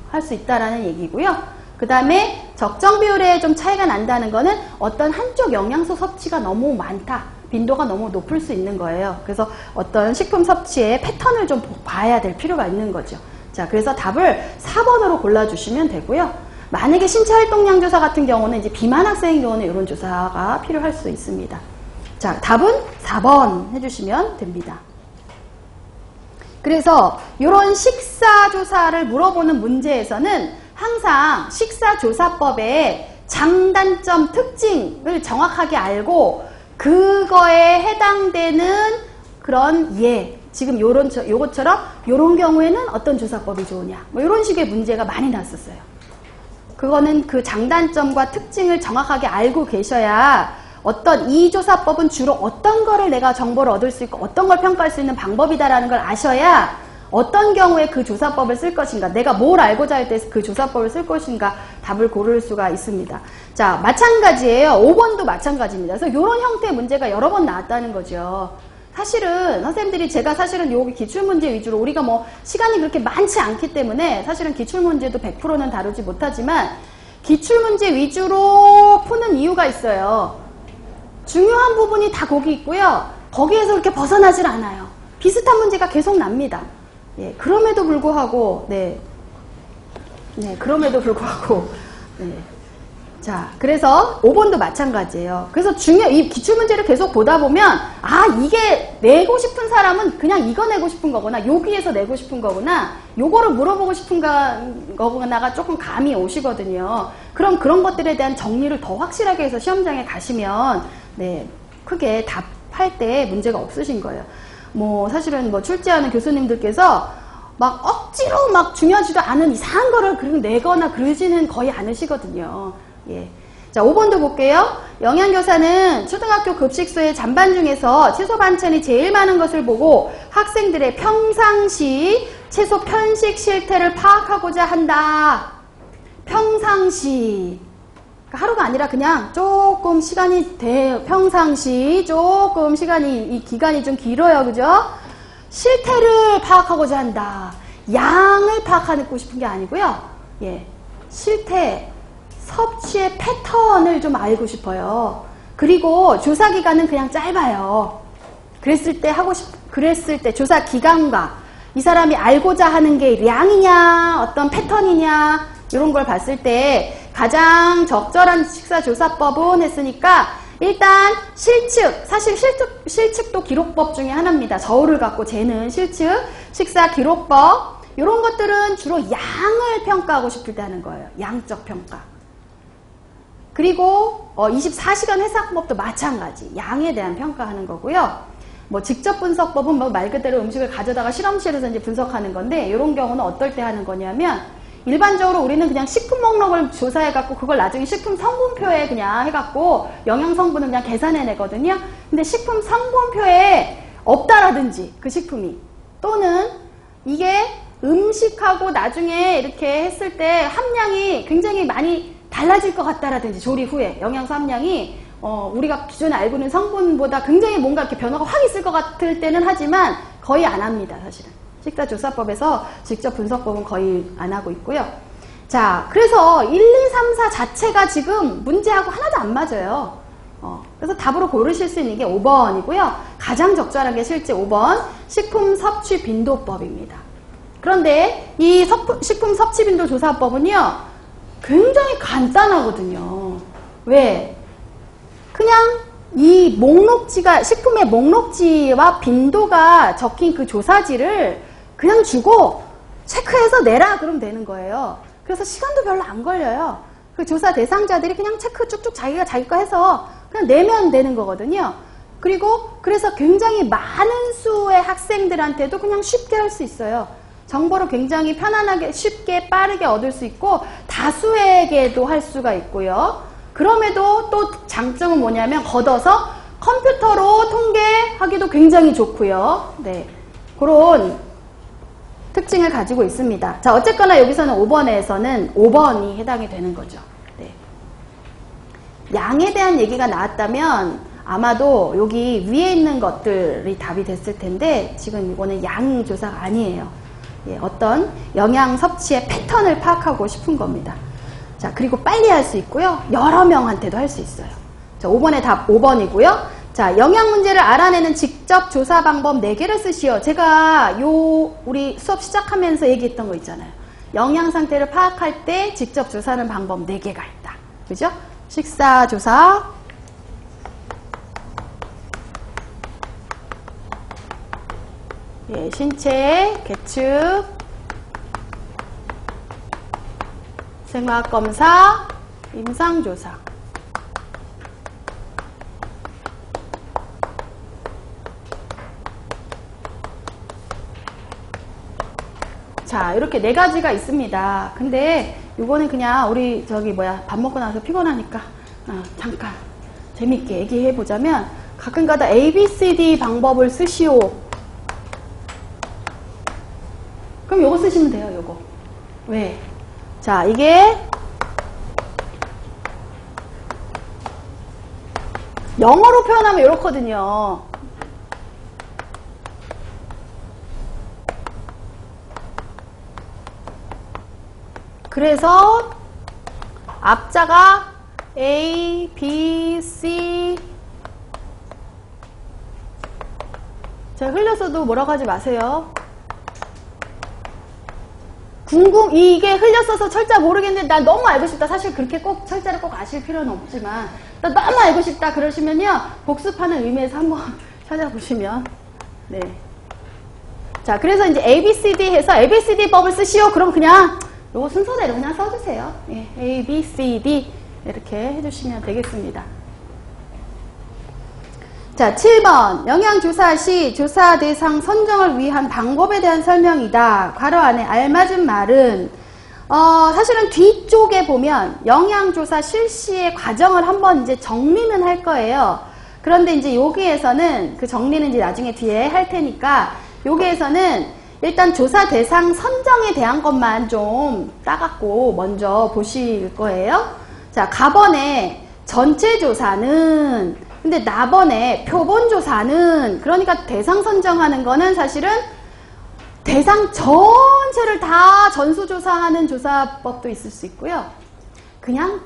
Speaker 1: 할 수 있다라는 얘기고요. 그 다음에 적정 비율에 좀 차이가 난다는 거는 어떤 한쪽 영양소 섭취가 너무 많다. 빈도가 너무 높을 수 있는 거예요. 그래서 어떤 식품 섭취의 패턴을 좀 봐야 될 필요가 있는 거죠. 자, 그래서 답을 4번으로 골라주시면 되고요. 만약에 신체활동량 조사 같은 경우는 이제 비만 학생의 경우는 이런 조사가 필요할 수 있습니다. 자, 답은 4번 해주시면 됩니다. 그래서 이런 식사조사를 물어보는 문제에서는 항상 식사조사법의 장단점, 특징을 정확하게 알고 그거에 해당되는 그런 지금 요것처럼 요런 경우에는 어떤 조사법이 좋으냐 뭐 이런 식의 문제가 많이 났었어요. 그거는 그 장단점과 특징을 정확하게 알고 계셔야 어떤 이 조사법은 주로 어떤 거를 내가 정보를 얻을 수 있고 어떤 걸 평가할 수 있는 방법이다라는 걸 아셔야 어떤 경우에 그 조사법을 쓸 것인가, 내가 뭘 알고자 할 때 그 조사법을 쓸 것인가 답을 고를 수가 있습니다. 자, 마찬가지예요. 5번도 마찬가지입니다. 그래서 이런 형태의 문제가 여러 번 나왔다는 거죠. 사실은 선생님들이 제가 사실은 여기 기출문제 위주로 우리가 뭐 시간이 그렇게 많지 않기 때문에 사실은 기출문제도 100%는 다루지 못하지만 기출문제 위주로 푸는 이유가 있어요. 중요한 부분이 다 거기 있고요. 거기에서 그렇게 벗어나질 않아요. 비슷한 문제가 계속 납니다. 예, 그럼에도 불구하고, 그럼에도 불구하고, 자, 그래서 5번도 마찬가지예요. 그래서 이 기출문제를 계속 보다 보면, 아, 이게 내고 싶은 사람은 그냥 이거 내고 싶은 거구나, 여기에서 내고 싶은 거구나, 요거를 물어보고 싶은 거구나가 조금 감이 오시거든요. 그럼 그런 것들에 대한 정리를 더 확실하게 해서 시험장에 가시면, 크게 답할 때 문제가 없으신 거예요. 뭐 사실은 뭐 출제하는 교수님들께서 막 억지로 막 중요하지도 않은 이상한 거를 내거나 그러지는 거의 않으시거든요. 예. 자, 5번도 볼게요. 영양교사는 초등학교 급식소의 잔반 중에서 채소 반찬이 제일 많은 것을 보고 학생들의 평상시 채소 편식 실태를 파악하고자 한다. 평상시. 하루가 아니라 그냥 조금 시간이 평상시 조금 이 기간이 좀 길어요. 그죠? 실태를 파악하고자 한다. 양을 파악하고 싶은 게 아니고요. 예. 실태, 섭취의 패턴을 좀 알고 싶어요. 그리고 조사 기간은 그냥 짧아요. 그랬을 때 조사 기간과 이 사람이 알고자 하는 게 양이냐, 어떤 패턴이냐, 이런 걸 봤을 때 가장 적절한 식사조사법은 했으니까 일단 실측, 사실 실측도 기록법 중에 하나입니다. 저울을 갖고 재는 실측, 식사기록법 이런 것들은 주로 양을 평가하고 싶을 때 하는 거예요. 양적 평가. 그리고 24시간 해상법도 마찬가지. 양에 대한 평가하는 거고요. 뭐 직접 분석법은 뭐 말 그대로 음식을 가져다가 실험실에서 이제 분석하는 건데 이런 경우는 어떨 때 하는 거냐면 일반적으로 우리는 그냥 식품 목록을 조사해갖고 그걸 나중에 식품 성분표에 그냥 해갖고 영양 성분을 그냥 계산해내거든요. 근데 식품 성분표에 없다라든지 그 식품이 또는 이게 음식하고 나중에 이렇게 했을 때 함량이 굉장히 많이 달라질 것 같다라든지 조리 후에 영양소 함량이 우리가 기존에 알고 있는 성분보다 굉장히 뭔가 이렇게 변화가 확 있을 것 같을 때는 하지만 거의 안 합니다. 사실은. 식사조사법에서 직접 분석법은 거의 안 하고 있고요. 자, 그래서 1, 2, 3, 4 자체가 지금 문제하고 하나도 안 맞아요. 그래서 답으로 고르실 수 있는 게 5번이고요. 가장 적절한 게 실제 5번 식품 섭취 빈도법입니다. 그런데 이 식품 섭취 빈도 조사법은요. 굉장히 간단하거든요. 왜? 그냥 이 목록지가 식품의 목록지와 빈도가 적힌 그 조사지를 그냥 주고 체크해서 내라 그러면 되는 거예요. 그래서 시간도 별로 안 걸려요. 그 조사 대상자들이 그냥 체크 쭉쭉 자기가 자기 거 해서 그냥 내면 되는 거거든요. 그리고 그래서 굉장히 많은 수의 학생들한테도 그냥 쉽게 할 수 있어요. 정보를 굉장히 편안하게 쉽게 빠르게 얻을 수 있고 다수에게도 할 수가 있고요. 그럼에도 또 장점은 뭐냐면 걷어서 컴퓨터로 통계하기도 굉장히 좋고요. 네, 그런 특징을 가지고 있습니다. 자, 어쨌거나 여기서는 5번에서는 5번이 해당이 되는 거죠. 네. 양에 대한 얘기가 나왔다면 아마도 여기 위에 있는 것들이 답이 됐을 텐데 지금 이거는 양 조사가 아니에요. 예, 어떤 영양 섭취의 패턴을 파악하고 싶은 겁니다. 자, 그리고 빨리 할 수 있고요. 여러 명한테도 할 수 있어요. 자, 5번의 답 5번이고요. 자, 영양 문제를 알아내는 직접 조사 방법 4개를 쓰시오. 제가 우리 수업 시작하면서 얘기했던 거 있잖아요. 영양 상태를 파악할 때 직접 조사하는 방법 4개가 있다. 그죠? 식사 조사, 예, 신체 계측, 생화학 검사, 임상 조사. 자, 이렇게 4가지가 있습니다. 근데 이거는 그냥 우리 밥 먹고 나서 피곤하니까 잠깐 재밌게 얘기해 보자면, 가끔가다 ABCD 방법을 쓰시오. 그럼 요거 쓰시면 돼요. 요거. 왜? 자, 이게 영어로 표현하면 이렇거든요. 그래서 앞자가 A, B, C. 자, 흘려서도 뭐라고 하지 마세요. 이게 흘렸어서 철자 모르겠는데 나 너무 알고 싶다. 사실 그렇게 꼭 철자를 꼭 아실 필요는 없지만 나 너무 알고 싶다 그러시면요, 복습하는 의미에서 한번 찾아보시면. 네. 자, 그래서 이제 ABCD 해서 ABCD 법을 쓰시오. 그럼 그냥 요거 순서대로 그냥 써주세요. 예, A, B, C, D 이렇게 해주시면 되겠습니다. 자, 7번 영양조사 시 조사 대상 선정을 위한 방법에 대한 설명이다. 괄호 안에 알맞은 말은 사실은 뒤쪽에 보면 영양조사 실시의 과정을 한번 이제 정리는 할 거예요. 그런데 이제 여기에서는 그 정리는 이제 나중에 뒤에 할 테니까, 여기에서는 일단 조사 대상 선정에 대한 것만 좀 따갖고 먼저 보실 거예요. 자, 가번에 전체 조사는, 근데 나번에 표본 조사는, 그러니까 대상 선정하는 거는 사실은 대상 전체를 다 전수조사하는 조사법도 있을 수 있고요. 그냥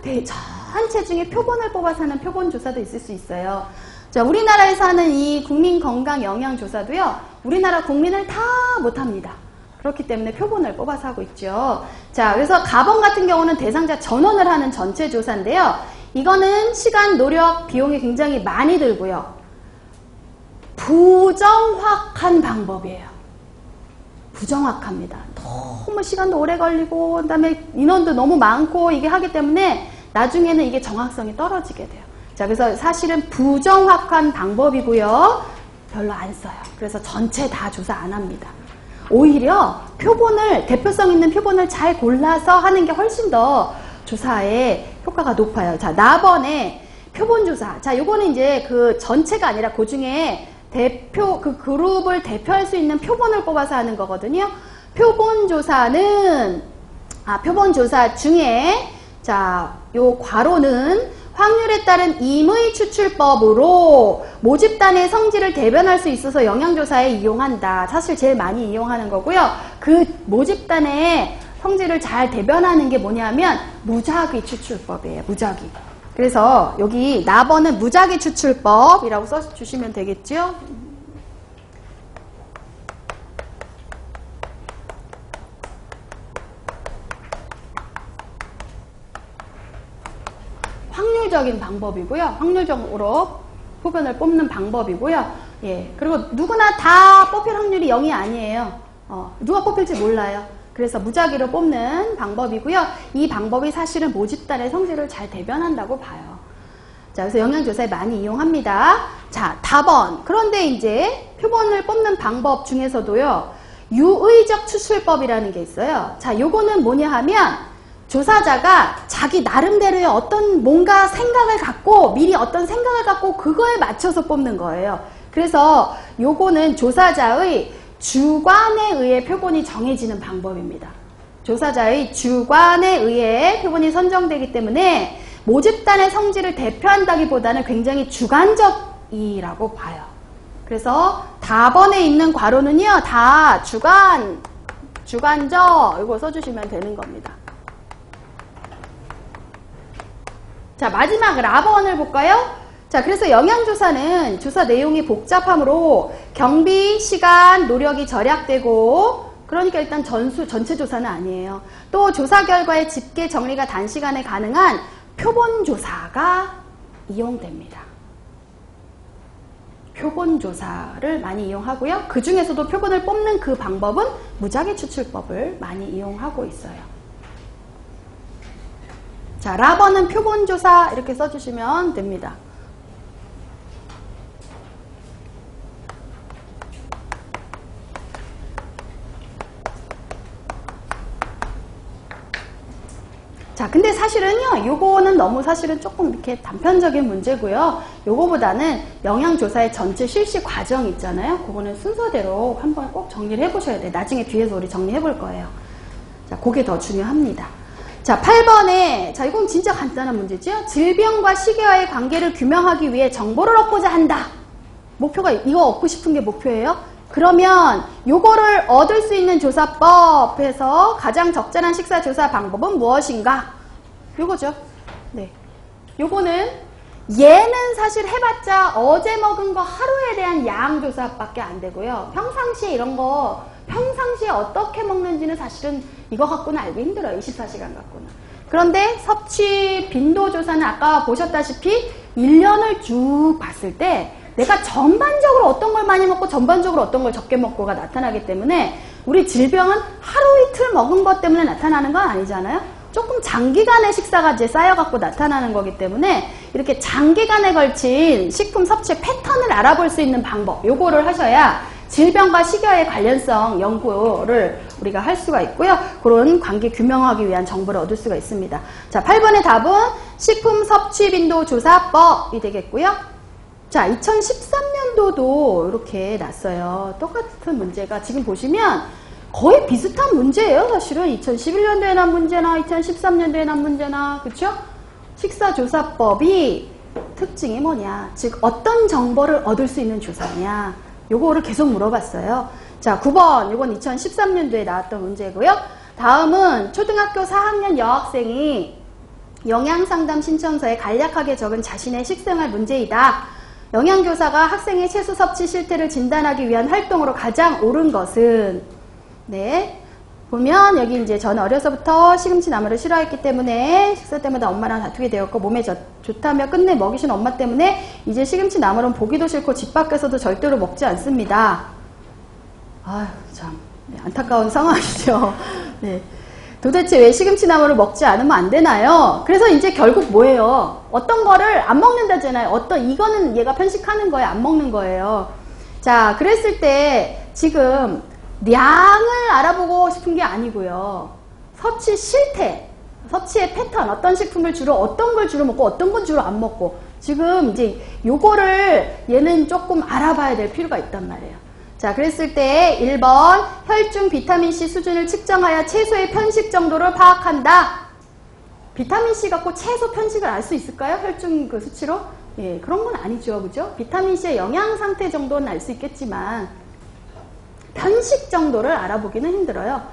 Speaker 1: 전체 중에 표본을 뽑아서 하는 표본 조사도 있을 수 있어요. 자, 우리나라에서 하는 이 국민건강영양조사도요, 우리나라 국민을 다 못합니다. 그렇기 때문에 표본을 뽑아서 하고 있죠. 자, 그래서 가번 같은 경우는 대상자 전원을 하는 전체 조사인데요. 이거는 시간, 노력, 비용이 굉장히 많이 들고요. 부정확한 방법이에요. 부정확합니다. 너무 시간도 오래 걸리고, 그 다음에 인원도 너무 많고, 이게 하기 때문에 나중에는 이게 정확성이 떨어지게 돼요. 자, 그래서 사실은 부정확한 방법이고요. 별로 안 써요. 그래서 전체 다 조사 안 합니다. 오히려 표본을, 대표성 있는 표본을 잘 골라서 하는 게 훨씬 더 조사에 효과가 높아요. 자, 나번에 표본조사. 자, 요거는 이제 그 전체가 아니라 그 중에 그 그룹을 대표할 수 있는 표본을 뽑아서 하는 거거든요. 표본조사는, 표본조사 중에, 자, 요 괄호는 확률에 따른 임의 추출법으로 모집단의 성질을 대변할 수 있어서 영양조사에 이용한다. 사실 제일 많이 이용하는 거고요. 그 모집단의 성질을 잘 대변하는 게 뭐냐면 무작위 추출법이에요. 무작위. 그래서 여기 나번은 무작위 추출법이라고 써주시면 되겠죠. 확률적인 방법이고요. 확률적으로 표본을 뽑는 방법이고요. 예, 그리고 누구나 다 뽑힐 확률이 0이 아니에요. 누가 뽑힐지 몰라요. 그래서 무작위로 뽑는 방법이고요. 이 방법이 사실은 모집단의 성질을 잘 대변한다고 봐요. 자, 그래서 영양조사에 많이 이용합니다. 자, 답원. 그런데 이제 표본을 뽑는 방법 중에서도요, 유의적 추출법이라는 게 있어요. 자, 요거는 뭐냐 하면 조사자가 자기 나름대로의 어떤 뭔가 생각을 갖고, 미리 어떤 생각을 갖고 그거에 맞춰서 뽑는 거예요. 그래서 요거는 조사자의 주관에 의해 표본이 정해지는 방법입니다. 조사자의 주관에 의해 표본이 선정되기 때문에 모집단의 성질을 대표한다기보다는 굉장히 주관적이라고 봐요. 그래서 답번에 있는 괄호는요, 다 주관적 이거 써주시면 되는 겁니다. 자, 마지막 라번을 볼까요? 자, 그래서 영양조사는 조사 내용이 복잡하므로 경비, 시간, 노력이 절약되고, 그러니까 일단 전체 조사는 아니에요. 또 조사 결과의 집계 정리가 단시간에 가능한 표본조사가 이용됩니다. 표본조사를 많이 이용하고요. 그 중에서도 표본을 뽑는 그 방법은 무작위 추출법을 많이 이용하고 있어요. 자, 라번은 표본조사 이렇게 써주시면 됩니다. 자, 근데 사실은요, 요거는 너무 사실은 조금 이렇게 단편적인 문제고요. 요거보다는 영양조사의 전체 실시 과정 있잖아요. 그거는 순서대로 한번 꼭 정리를 해보셔야 돼요. 나중에 뒤에서 우리 정리해 볼 거예요. 자, 그게 더 중요합니다. 자, 8번에, 자, 이건 진짜 간단한 문제죠. 질병과 시계와의 관계를 규명하기 위해 정보를 얻고자 한다. 목표가, 이거 얻고 싶은 게 목표예요. 그러면 요거를 얻을 수 있는 조사법에서 가장 적절한 식사 조사 방법은 무엇인가? 요거죠. 네. 요거는 얘는 사실 해봤자 어제 먹은 거 하루에 대한 양 조사밖에 안 되고요. 평상시에 이런 거 평상시에 어떻게 먹는지는 사실은 이거 갖고는 알기 힘들어요. 24시간 갖고는. 그런데 섭취 빈도 조사는 아까 보셨다시피 1년을 쭉 봤을 때 내가 전반적으로 어떤 걸 많이 먹고 전반적으로 어떤 걸 적게 먹고가 나타나기 때문에 우리 질병은 하루 이틀 먹은 것 때문에 나타나는 건 아니잖아요. 조금 장기간의 식사가 이제 쌓여갖고 나타나는 거기 때문에 이렇게 장기간에 걸친 식품 섭취 패턴을 알아볼 수 있는 방법, 요거를 하셔야 질병과 식여의 관련성 연구를 우리가 할 수가 있고요. 그런 관계 규명하기 위한 정보를 얻을 수가 있습니다. 자, 8번의 답은 식품 섭취 빈도 조사법이 되겠고요. 자, 2013년도도 이렇게 났어요. 똑같은 문제가 지금 보시면 거의 비슷한 문제예요. 사실은 2011년도에 난 문제나 2013년도에 난 문제나, 그쵸? 식사조사법이 특징이 뭐냐, 즉 어떤 정보를 얻을 수 있는 조사냐, 요거를 계속 물어봤어요. 자, 9번, 이건 2013년도에 나왔던 문제고요. 다음은 초등학교 4학년 여학생이 영양상담 신청서에 간략하게 적은 자신의 식생활 문제이다. 영양교사가 학생의 채소 섭취 실태를 진단하기 위한 활동으로 가장 옳은 것은, 네, 보면 여기 이제 저는 어려서부터 시금치 나물을 싫어했기 때문에 식사 때마다 엄마랑 다투게 되었고 몸에 좋다며 끝내 먹이신 엄마 때문에 이제 시금치 나물은 보기도 싫고 집 밖에서도 절대로 먹지 않습니다. 아휴, 참, 네, 안타까운 상황이죠. 네. 도대체 왜 시금치 나물을 먹지 않으면 안 되나요? 그래서 이제 결국 뭐예요? 어떤 거를 안 먹는다잖아요. 이거는 얘가 편식하는 거예요. 안 먹는 거예요. 자, 그랬을 때 지금 량을 알아보고 싶은 게 아니고요. 섭취 실태, 섭취의 패턴, 어떤 식품을 주로, 어떤 걸 주로 먹고 어떤 건 주로 안 먹고 지금 이제 요거를 얘는 조금 알아봐야 될 필요가 있단 말이에요. 자, 그랬을 때 1번 혈중 비타민C 수준을 측정하여 채소의 편식 정도를 파악한다. 비타민C 갖고 채소 편식을 알 수 있을까요? 혈중 그 수치로? 예, 그런 건 아니죠. 그죠? 비타민C의 영양 상태 정도는 알 수 있겠지만 편식 정도를 알아보기는 힘들어요.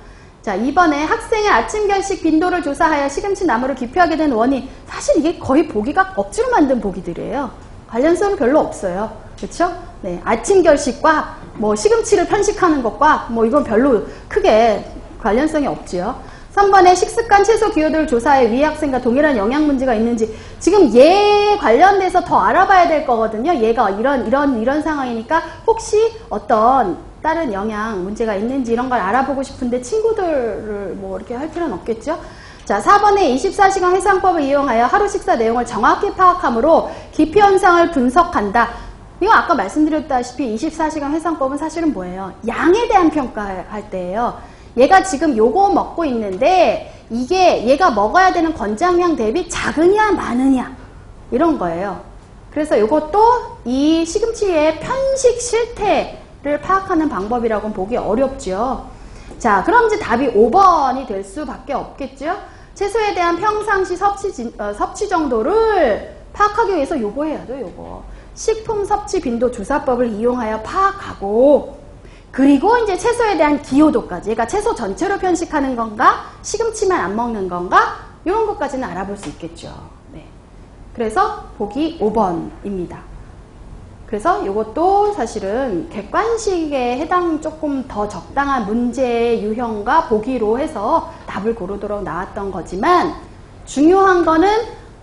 Speaker 1: 자, 2번에 학생의 아침 결식 빈도를 조사하여 시금치 나물을 기피하게 된 원인. 사실 이게 거의 보기가 억지로 만든 보기들이에요. 관련성은 별로 없어요. 그렇죠? 네, 아침 결식과 뭐 시금치를 편식하는 것과 뭐 이건 별로 크게 관련성이 없지요. 3번에 식습관 채소 기호들을 조사해 위 학생과 동일한 영양 문제가 있는지 지금 얘에 관련돼서 더 알아봐야 될 거거든요. 얘가 이런 상황이니까 혹시 어떤 다른 영양 문제가 있는지 이런 걸 알아보고 싶은데 친구들을 뭐 이렇게 할 필요는 없겠죠. 자, 4번에 24시간 회상법을 이용하여 하루 식사 내용을 정확히 파악하므로 기피 현상을 분석한다. 이거 아까 말씀드렸다시피 24시간 회상법은 사실은 뭐예요? 양에 대한 평가할 때예요. 얘가 지금 요거 먹고 있는데 이게 얘가 먹어야 되는 권장량 대비 작으냐 많으냐 이런 거예요. 그래서 요것도 이 시금치의 편식 실태를 파악하는 방법이라고는 보기 어렵죠. 자, 그럼 이제 답이 5번이 될 수밖에 없겠죠. 채소에 대한 평상시 섭취 정도를 파악하기 위해서 요거 해야죠. 요거 식품 섭취 빈도 조사법을 이용하여 파악하고, 그리고 이제 채소에 대한 기호도까지, 그러니까 채소 전체로 편식하는 건가, 시금치만 안 먹는 건가, 이런 것까지는 알아볼 수 있겠죠. 네. 그래서 보기 5번입니다. 그래서 이것도 사실은 객관식에 해당 조금 더 적당한 문제의 유형과 보기로 해서 답을 고르도록 나왔던 거지만 중요한 거는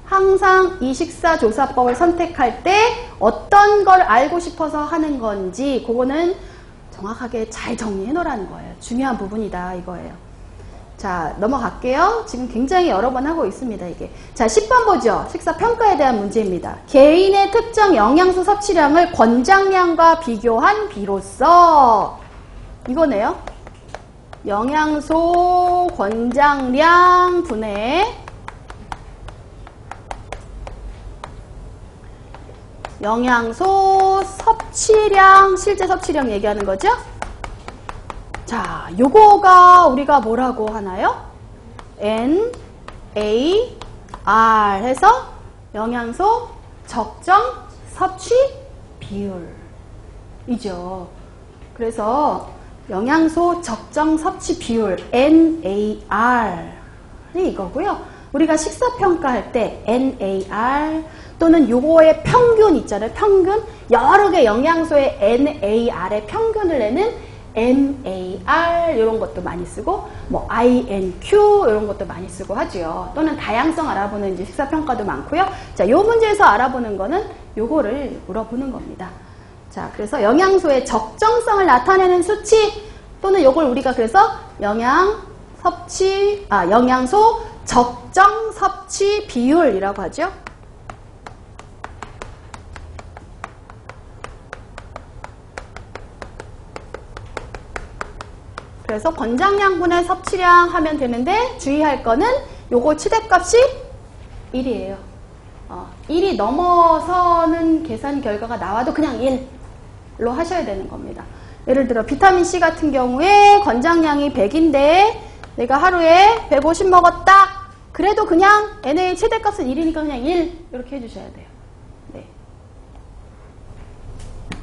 Speaker 1: 항상 이 식사조사법을 선택할 때 어떤 걸 알고 싶어서 하는 건지 그거는 정확하게 잘 정리해 놓으라는 거예요. 중요한 부분이다 이거예요. 자, 넘어갈게요. 지금 굉장히 여러 번 하고 있습니다, 이게. 자, 10번 보죠. 식사평가에 대한 문제입니다. 개인의 특정 영양소 섭취량을 권장량과 비교한 비로써 이거네요. 영양소 권장량 분의 영양소 섭취량, 실제 섭취량 얘기하는 거죠? 자, 요거가 우리가 뭐라고 하나요? NAR 해서 영양소 적정 섭취 비율이죠. 그래서 영양소 적정 섭취 비율 NAR이 이거고요. 우리가 식사평가할 때 NAR 또는 요거의 평균 있잖아요. 평균, 여러 개 영양소의 NAR의 평균을 내는 MAR 이런 것도 많이 쓰고 뭐 INQ 이런 것도 많이 쓰고 하죠. 또는 다양성 알아보는 이제 식사평가도 많고요. 자, 요 문제에서 알아보는 거는 요거를 물어보는 겁니다. 자, 그래서 영양소의 적정성을 나타내는 수치 또는 요걸 우리가 그래서 영양소 적정 섭취 비율이라고 하죠. 그래서 권장량분의 섭취량 하면 되는데 주의할 거는 요거 최대값이 1이에요. 1이 넘어서는 계산 결과가 나와도 그냥 1로 하셔야 되는 겁니다. 예를 들어 비타민C 같은 경우에 권장량이 100인데 내가 하루에 150 먹었다. 그래도 그냥 NA 최대값은 1이니까 그냥 1 이렇게 해주셔야 돼요. 네.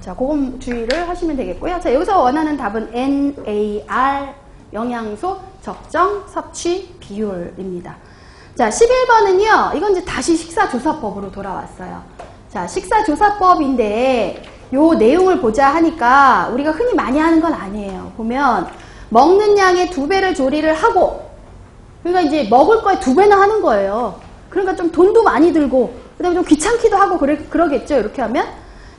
Speaker 1: 자, 그건 주의를 하시면 되겠고요. 자, 여기서 원하는 답은 NAR, 영양소 적정 섭취 비율입니다. 자, 11번은요, 이건 이제 다시 식사조사법으로 돌아왔어요. 자, 식사조사법인데, 요 내용을 보자 하니까, 우리가 흔히 많이 하는 건 아니에요. 보면, 먹는 양의 2배를 조리를 하고, 그러니까 이제 먹을 거에 2배나 하는 거예요. 그러니까 좀 돈도 많이 들고, 그 다음에 좀 귀찮기도 하고, 그러겠죠, 이렇게 하면.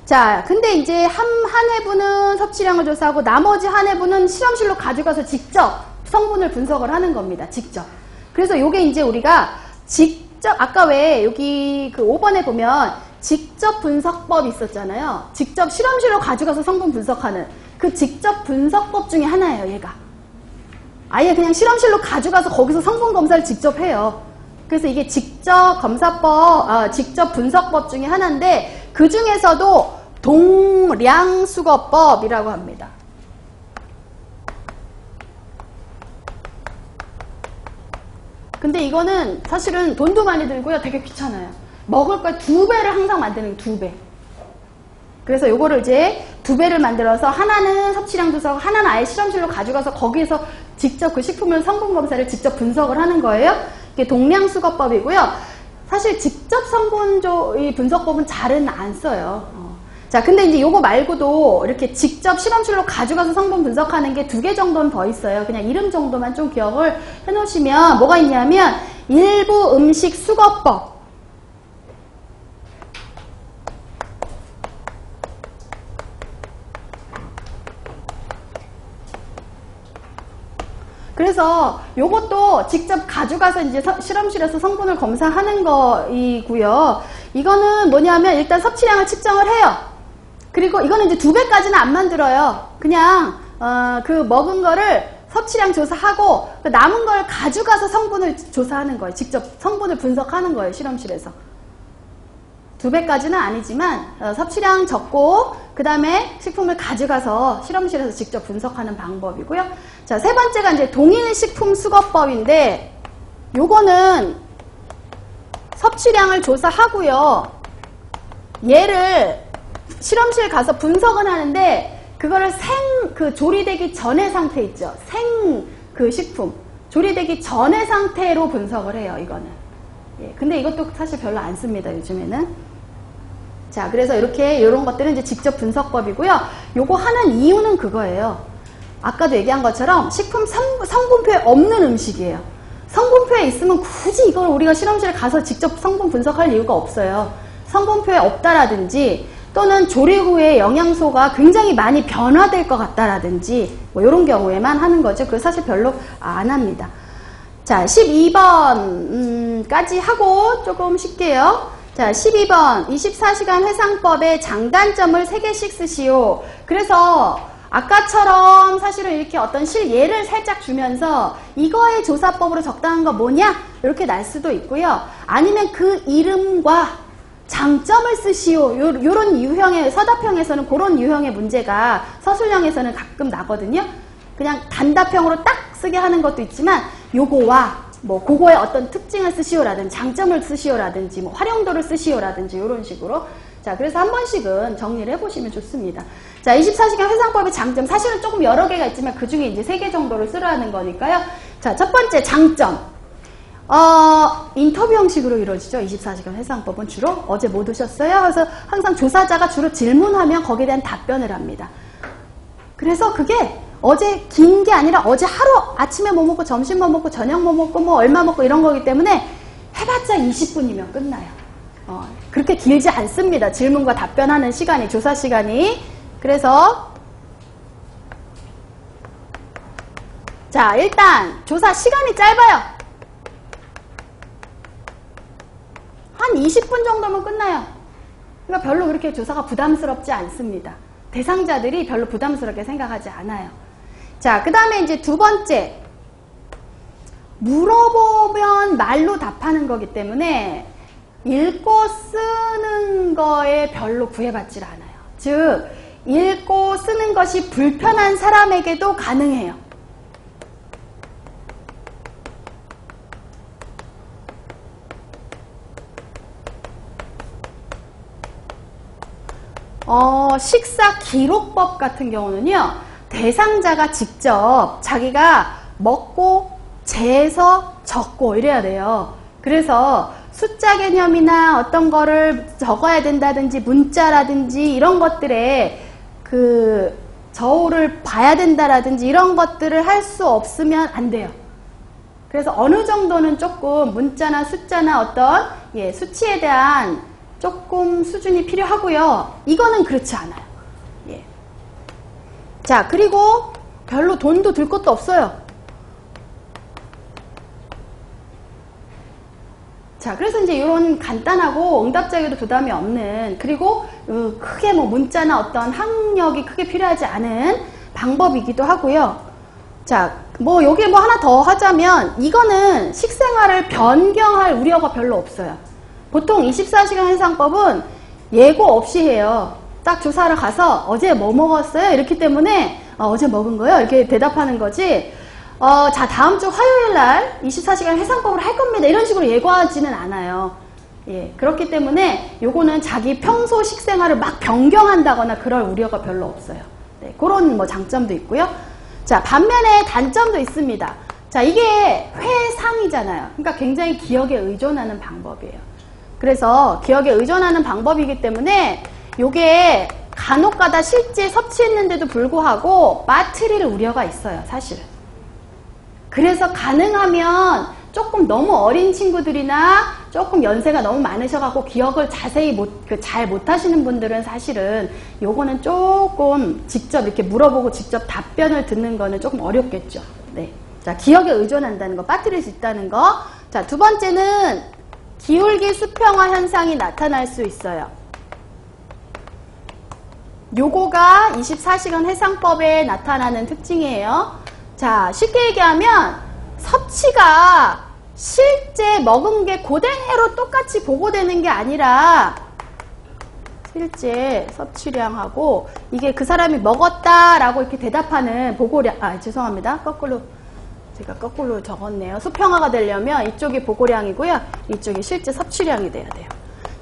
Speaker 1: 자, 근데 이제 한 회분은 섭취량을 조사하고 나머지 한 회분은 실험실로 가져가서 직접 성분을 분석을 하는 겁니다. 직접. 그래서 요게 이제 우리가 직접, 아까 왜 여기 그 5번에 보면 직접 분석법 있었잖아요. 직접 실험실로 가져가서 성분 분석하는 그 직접 분석법 중에 하나예요, 얘가. 아예 그냥 실험실로 가져가서 거기서 성분 검사를 직접 해요. 그래서 이게 직접 검사법, 직접 분석법 중에 하나인데 그 중에서도 동량수거법이라고 합니다. 근데 이거는 사실은 돈도 많이 들고요. 되게 귀찮아요. 먹을 걸 2배를 항상 만드는 2배. 그래서 요거를 이제 2배를 만들어서 하나는 섭취량 조사하고 하나는 아예 실험실로 가져가서 거기에서 직접 그 식품을 성분 검사를 직접 분석을 하는 거예요. 이게 동량수거법이고요. 사실 직접 성분 분석법은 잘은 안 써요. 자, 근데 이제 요거 말고도 이렇게 직접 실험실로 가져가서 성분 분석하는 게 2개 정도는 더 있어요. 그냥 이름 정도만 좀 기억을 해 놓으시면 뭐가 있냐면 일부 음식 수거법. 그래서 요것도 직접 가져가서 이제 실험실에서 성분을 검사하는 거이고요. 이거는 뭐냐면 일단 섭취량을 측정을 해요. 그리고 이거는 이제 2배까지는 안 만들어요. 그냥 그 먹은 거를 섭취량 조사하고 그 남은 걸 가져가서 성분을 조사하는 거예요. 직접 성분을 분석하는 거예요. 실험실에서. 2배까지는 아니지만 섭취량 적고 그 다음에 식품을 가져가서 실험실에서 직접 분석하는 방법이고요. 자, 세 번째가 이제 동일식품수거법인데 요거는 섭취량을 조사하고요. 얘를 실험실 가서 분석은 하는데 그거를 그 조리되기 전의 상태 있죠. 그 식품 조리되기 전의 상태로 분석을 해요. 이거는 예, 근데 이것도 사실 별로 안 씁니다, 요즘에는. 자, 그래서 이런 것들은 이제 직접 분석법이고요. 요거 하는 이유는 그거예요. 아까도 얘기한 것처럼 식품 성분표에 없는 음식이에요. 성분표에 있으면 굳이 이걸 우리가 실험실에 가서 직접 성분 분석할 이유가 없어요. 성분표에 없다라든지 또는 조리 후에 영양소가 굉장히 많이 변화될 것 같다라든지 뭐 이런 경우에만 하는 거죠. 그래서 사실 별로 안 합니다. 자, 12번까지 하고 조금 쉴게요. 자, 12번 24시간 회상법의 장단점을 3개씩 쓰시오. 그래서 아까처럼 사실은 이렇게 어떤 실예를 살짝 주면서 이거의 조사법으로 적당한 거 뭐냐? 이렇게 날 수도 있고요. 아니면 그 이름과 장점을 쓰시오. 요런 유형의, 서답형에서는 그런 유형의 문제가 서술형에서는 가끔 나거든요. 그냥 단답형으로 딱 쓰게 하는 것도 있지만 요거와 뭐 그거의 어떤 특징을 쓰시오라든지 장점을 쓰시오라든지 뭐 활용도를 쓰시오라든지 이런 식으로. 자, 그래서 한 번씩은 정리를 해보시면 좋습니다. 자, 24시간 회상법의 장점, 사실은 조금 여러 개가 있지만 그 중에 이제 3개 정도를 쓰라는 거니까요. 자, 첫 번째 장점. 인터뷰 형식으로 이루어지죠. 24시간 회상법은 주로 어제 못 오셨어요? 그래서 항상 조사자가 주로 질문하면 거기에 대한 답변을 합니다. 그래서 그게 어제 긴 게 아니라 어제 하루 아침에 뭐 먹고 점심 뭐 먹고 저녁 뭐 먹고 뭐 얼마 먹고 이런 거기 때문에 해봤자 20분이면 끝나요. 그렇게 길지 않습니다. 질문과 답변하는 시간이, 조사 시간이. 그래서 자, 일단 조사 시간이 짧아요. 한 20분 정도면 끝나요. 그러니까 별로 그렇게 조사가 부담스럽지 않습니다. 대상자들이 별로 부담스럽게 생각하지 않아요. 자, 그 다음에 이제 두 번째. 물어보면 말로 답하는 거기 때문에 읽고 쓰는 거에 별로 구애받질 않아요. 즉, 읽고 쓰는 것이 불편한 사람에게도 가능해요. 식사 기록법 같은 경우는요, 대상자가 직접 자기가 먹고 재서 적고 이래야 돼요. 그래서 숫자 개념이나 어떤 거를 적어야 된다든지 문자라든지 이런 것들에 그 저울을 봐야 된다라든지 이런 것들을 할 수 없으면 안 돼요. 그래서 어느 정도는 조금 문자나 숫자나 어떤 수치에 대한 조금 수준이 필요하고요. 이거는 그렇지 않아요. 예. 자, 그리고 별로 돈도 들 것도 없어요. 자, 그래서 이제 이런 간단하고 응답자에게도 부담이 없는, 그리고 크게 뭐 문자나 어떤 학력이 크게 필요하지 않은 방법이기도 하고요. 자, 뭐 여기에 뭐 하나 더 하자면 이거는 식생활을 변경할 우려가 별로 없어요. 보통 24시간 회상법은 예고 없이 해요. 딱 조사를 가서 어제 뭐 먹었어요? 이렇기 때문에 어제 먹은 거요? 이렇게 대답하는 거지. 자, 다음 주 화요일 날 24시간 회상법을 할 겁니다. 이런 식으로 예고하지는 않아요. 예, 그렇기 때문에 요거는 자기 평소 식생활을 막 변경한다거나 그럴 우려가 별로 없어요. 네, 그런 뭐 장점도 있고요. 자, 반면에 단점도 있습니다. 자, 이게 회상이잖아요. 그러니까 굉장히 기억에 의존하는 방법이에요. 그래서 기억에 의존하는 방법이기 때문에 요게 간혹가다 실제 섭취했는데도 불구하고 빠뜨릴 우려가 있어요, 사실은. 그래서 가능하면 조금 너무 어린 친구들이나 조금 연세가 너무 많으셔갖고 기억을 자세히 잘 못하시는 분들은 사실은 요거는 조금 직접 이렇게 물어보고 직접 답변을 듣는 거는 조금 어렵겠죠. 네. 자, 기억에 의존한다는 거, 빠뜨릴 수 있다는 거. 자, 두 번째는 기울기 수평화 현상이 나타날 수 있어요. 요거가 24시간 회상법에 나타나는 특징이에요. 자, 쉽게 얘기하면 섭취가 실제 먹은 게 그대로 똑같이 보고되는 게 아니라 실제 섭취량하고 이게 그 사람이 먹었다라고 이렇게 대답하는 보고량, 죄송합니다. 제가 거꾸로 적었네요. 수평화가 되려면 이쪽이 보고량이고요. 이쪽이 실제 섭취량이 돼야 돼요.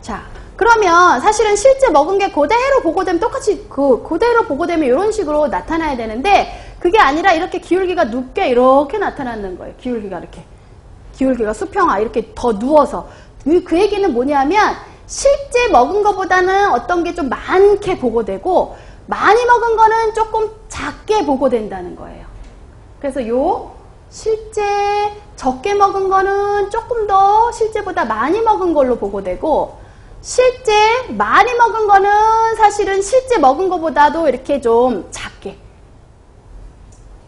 Speaker 1: 자, 그러면 사실은 실제 먹은 게 그대로 보고되면 똑같이 그대로 보고되면 이런 식으로 나타나야 되는데 그게 아니라 이렇게 기울기가 눕게 이렇게 나타나는 거예요. 기울기가 이렇게. 기울기가 수평화 이렇게 더 누워서 그 얘기는 뭐냐면 실제 먹은 것보다는 어떤 게 좀 많게 보고되고 많이 먹은 거는 조금 작게 보고된다는 거예요. 그래서 요 실제 적게 먹은 거는 조금 더 실제보다 많이 먹은 걸로 보고되고 실제 많이 먹은 거는 사실은 실제 먹은 것보다도 이렇게 좀 작게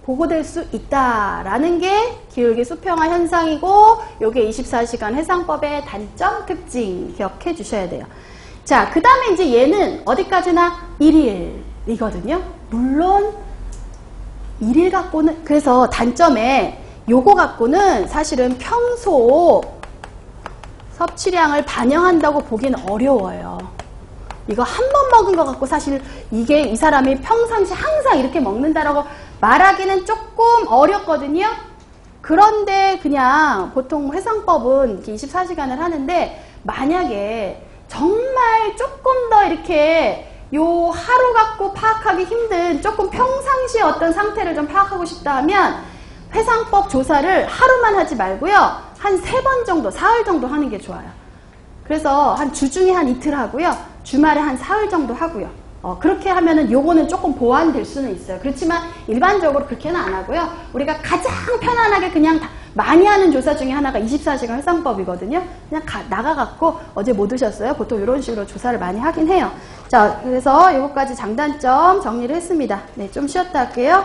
Speaker 1: 보고될 수 있다라는 게 기울기 수평화 현상이고 요게 24시간 해상법의 단점, 특징 기억해 주셔야 돼요. 자, 그 다음에 이제 얘는 어디까지나 1일이거든요. 물론 1일 갖고는 그래서 단점에 요거 갖고는 사실은 평소 섭취량을 반영한다고 보기는 어려워요. 이거 한 번 먹은 거 갖고 사실 이게 이 사람이 평상시 항상 이렇게 먹는다라고 말하기는 조금 어렵거든요. 그런데 그냥 보통 해상법은 24시간을 하는데 만약에 정말 조금 더 이렇게 요 하루 갖고 파악하기 힘든 조금 평상시의 어떤 상태를 좀 파악하고 싶다 하면 해상법 조사를 하루만 하지 말고요. 한 3번 정도, 사흘 정도 하는 게 좋아요. 그래서 한 주 중에 한 이틀 하고요. 주말에 한 사흘 정도 하고요. 그렇게 하면은 요거는 조금 보완될 수는 있어요. 그렇지만 일반적으로 그렇게는 안 하고요. 우리가 가장 편안하게 그냥 많이 하는 조사 중에 하나가 24시간 해상법이거든요. 그냥 나가갖고 어제 뭐 드셨어요? 보통 이런 식으로 조사를 많이 하긴 해요. 자, 그래서 요거까지 장단점 정리를 했습니다. 네, 좀 쉬었다 할게요.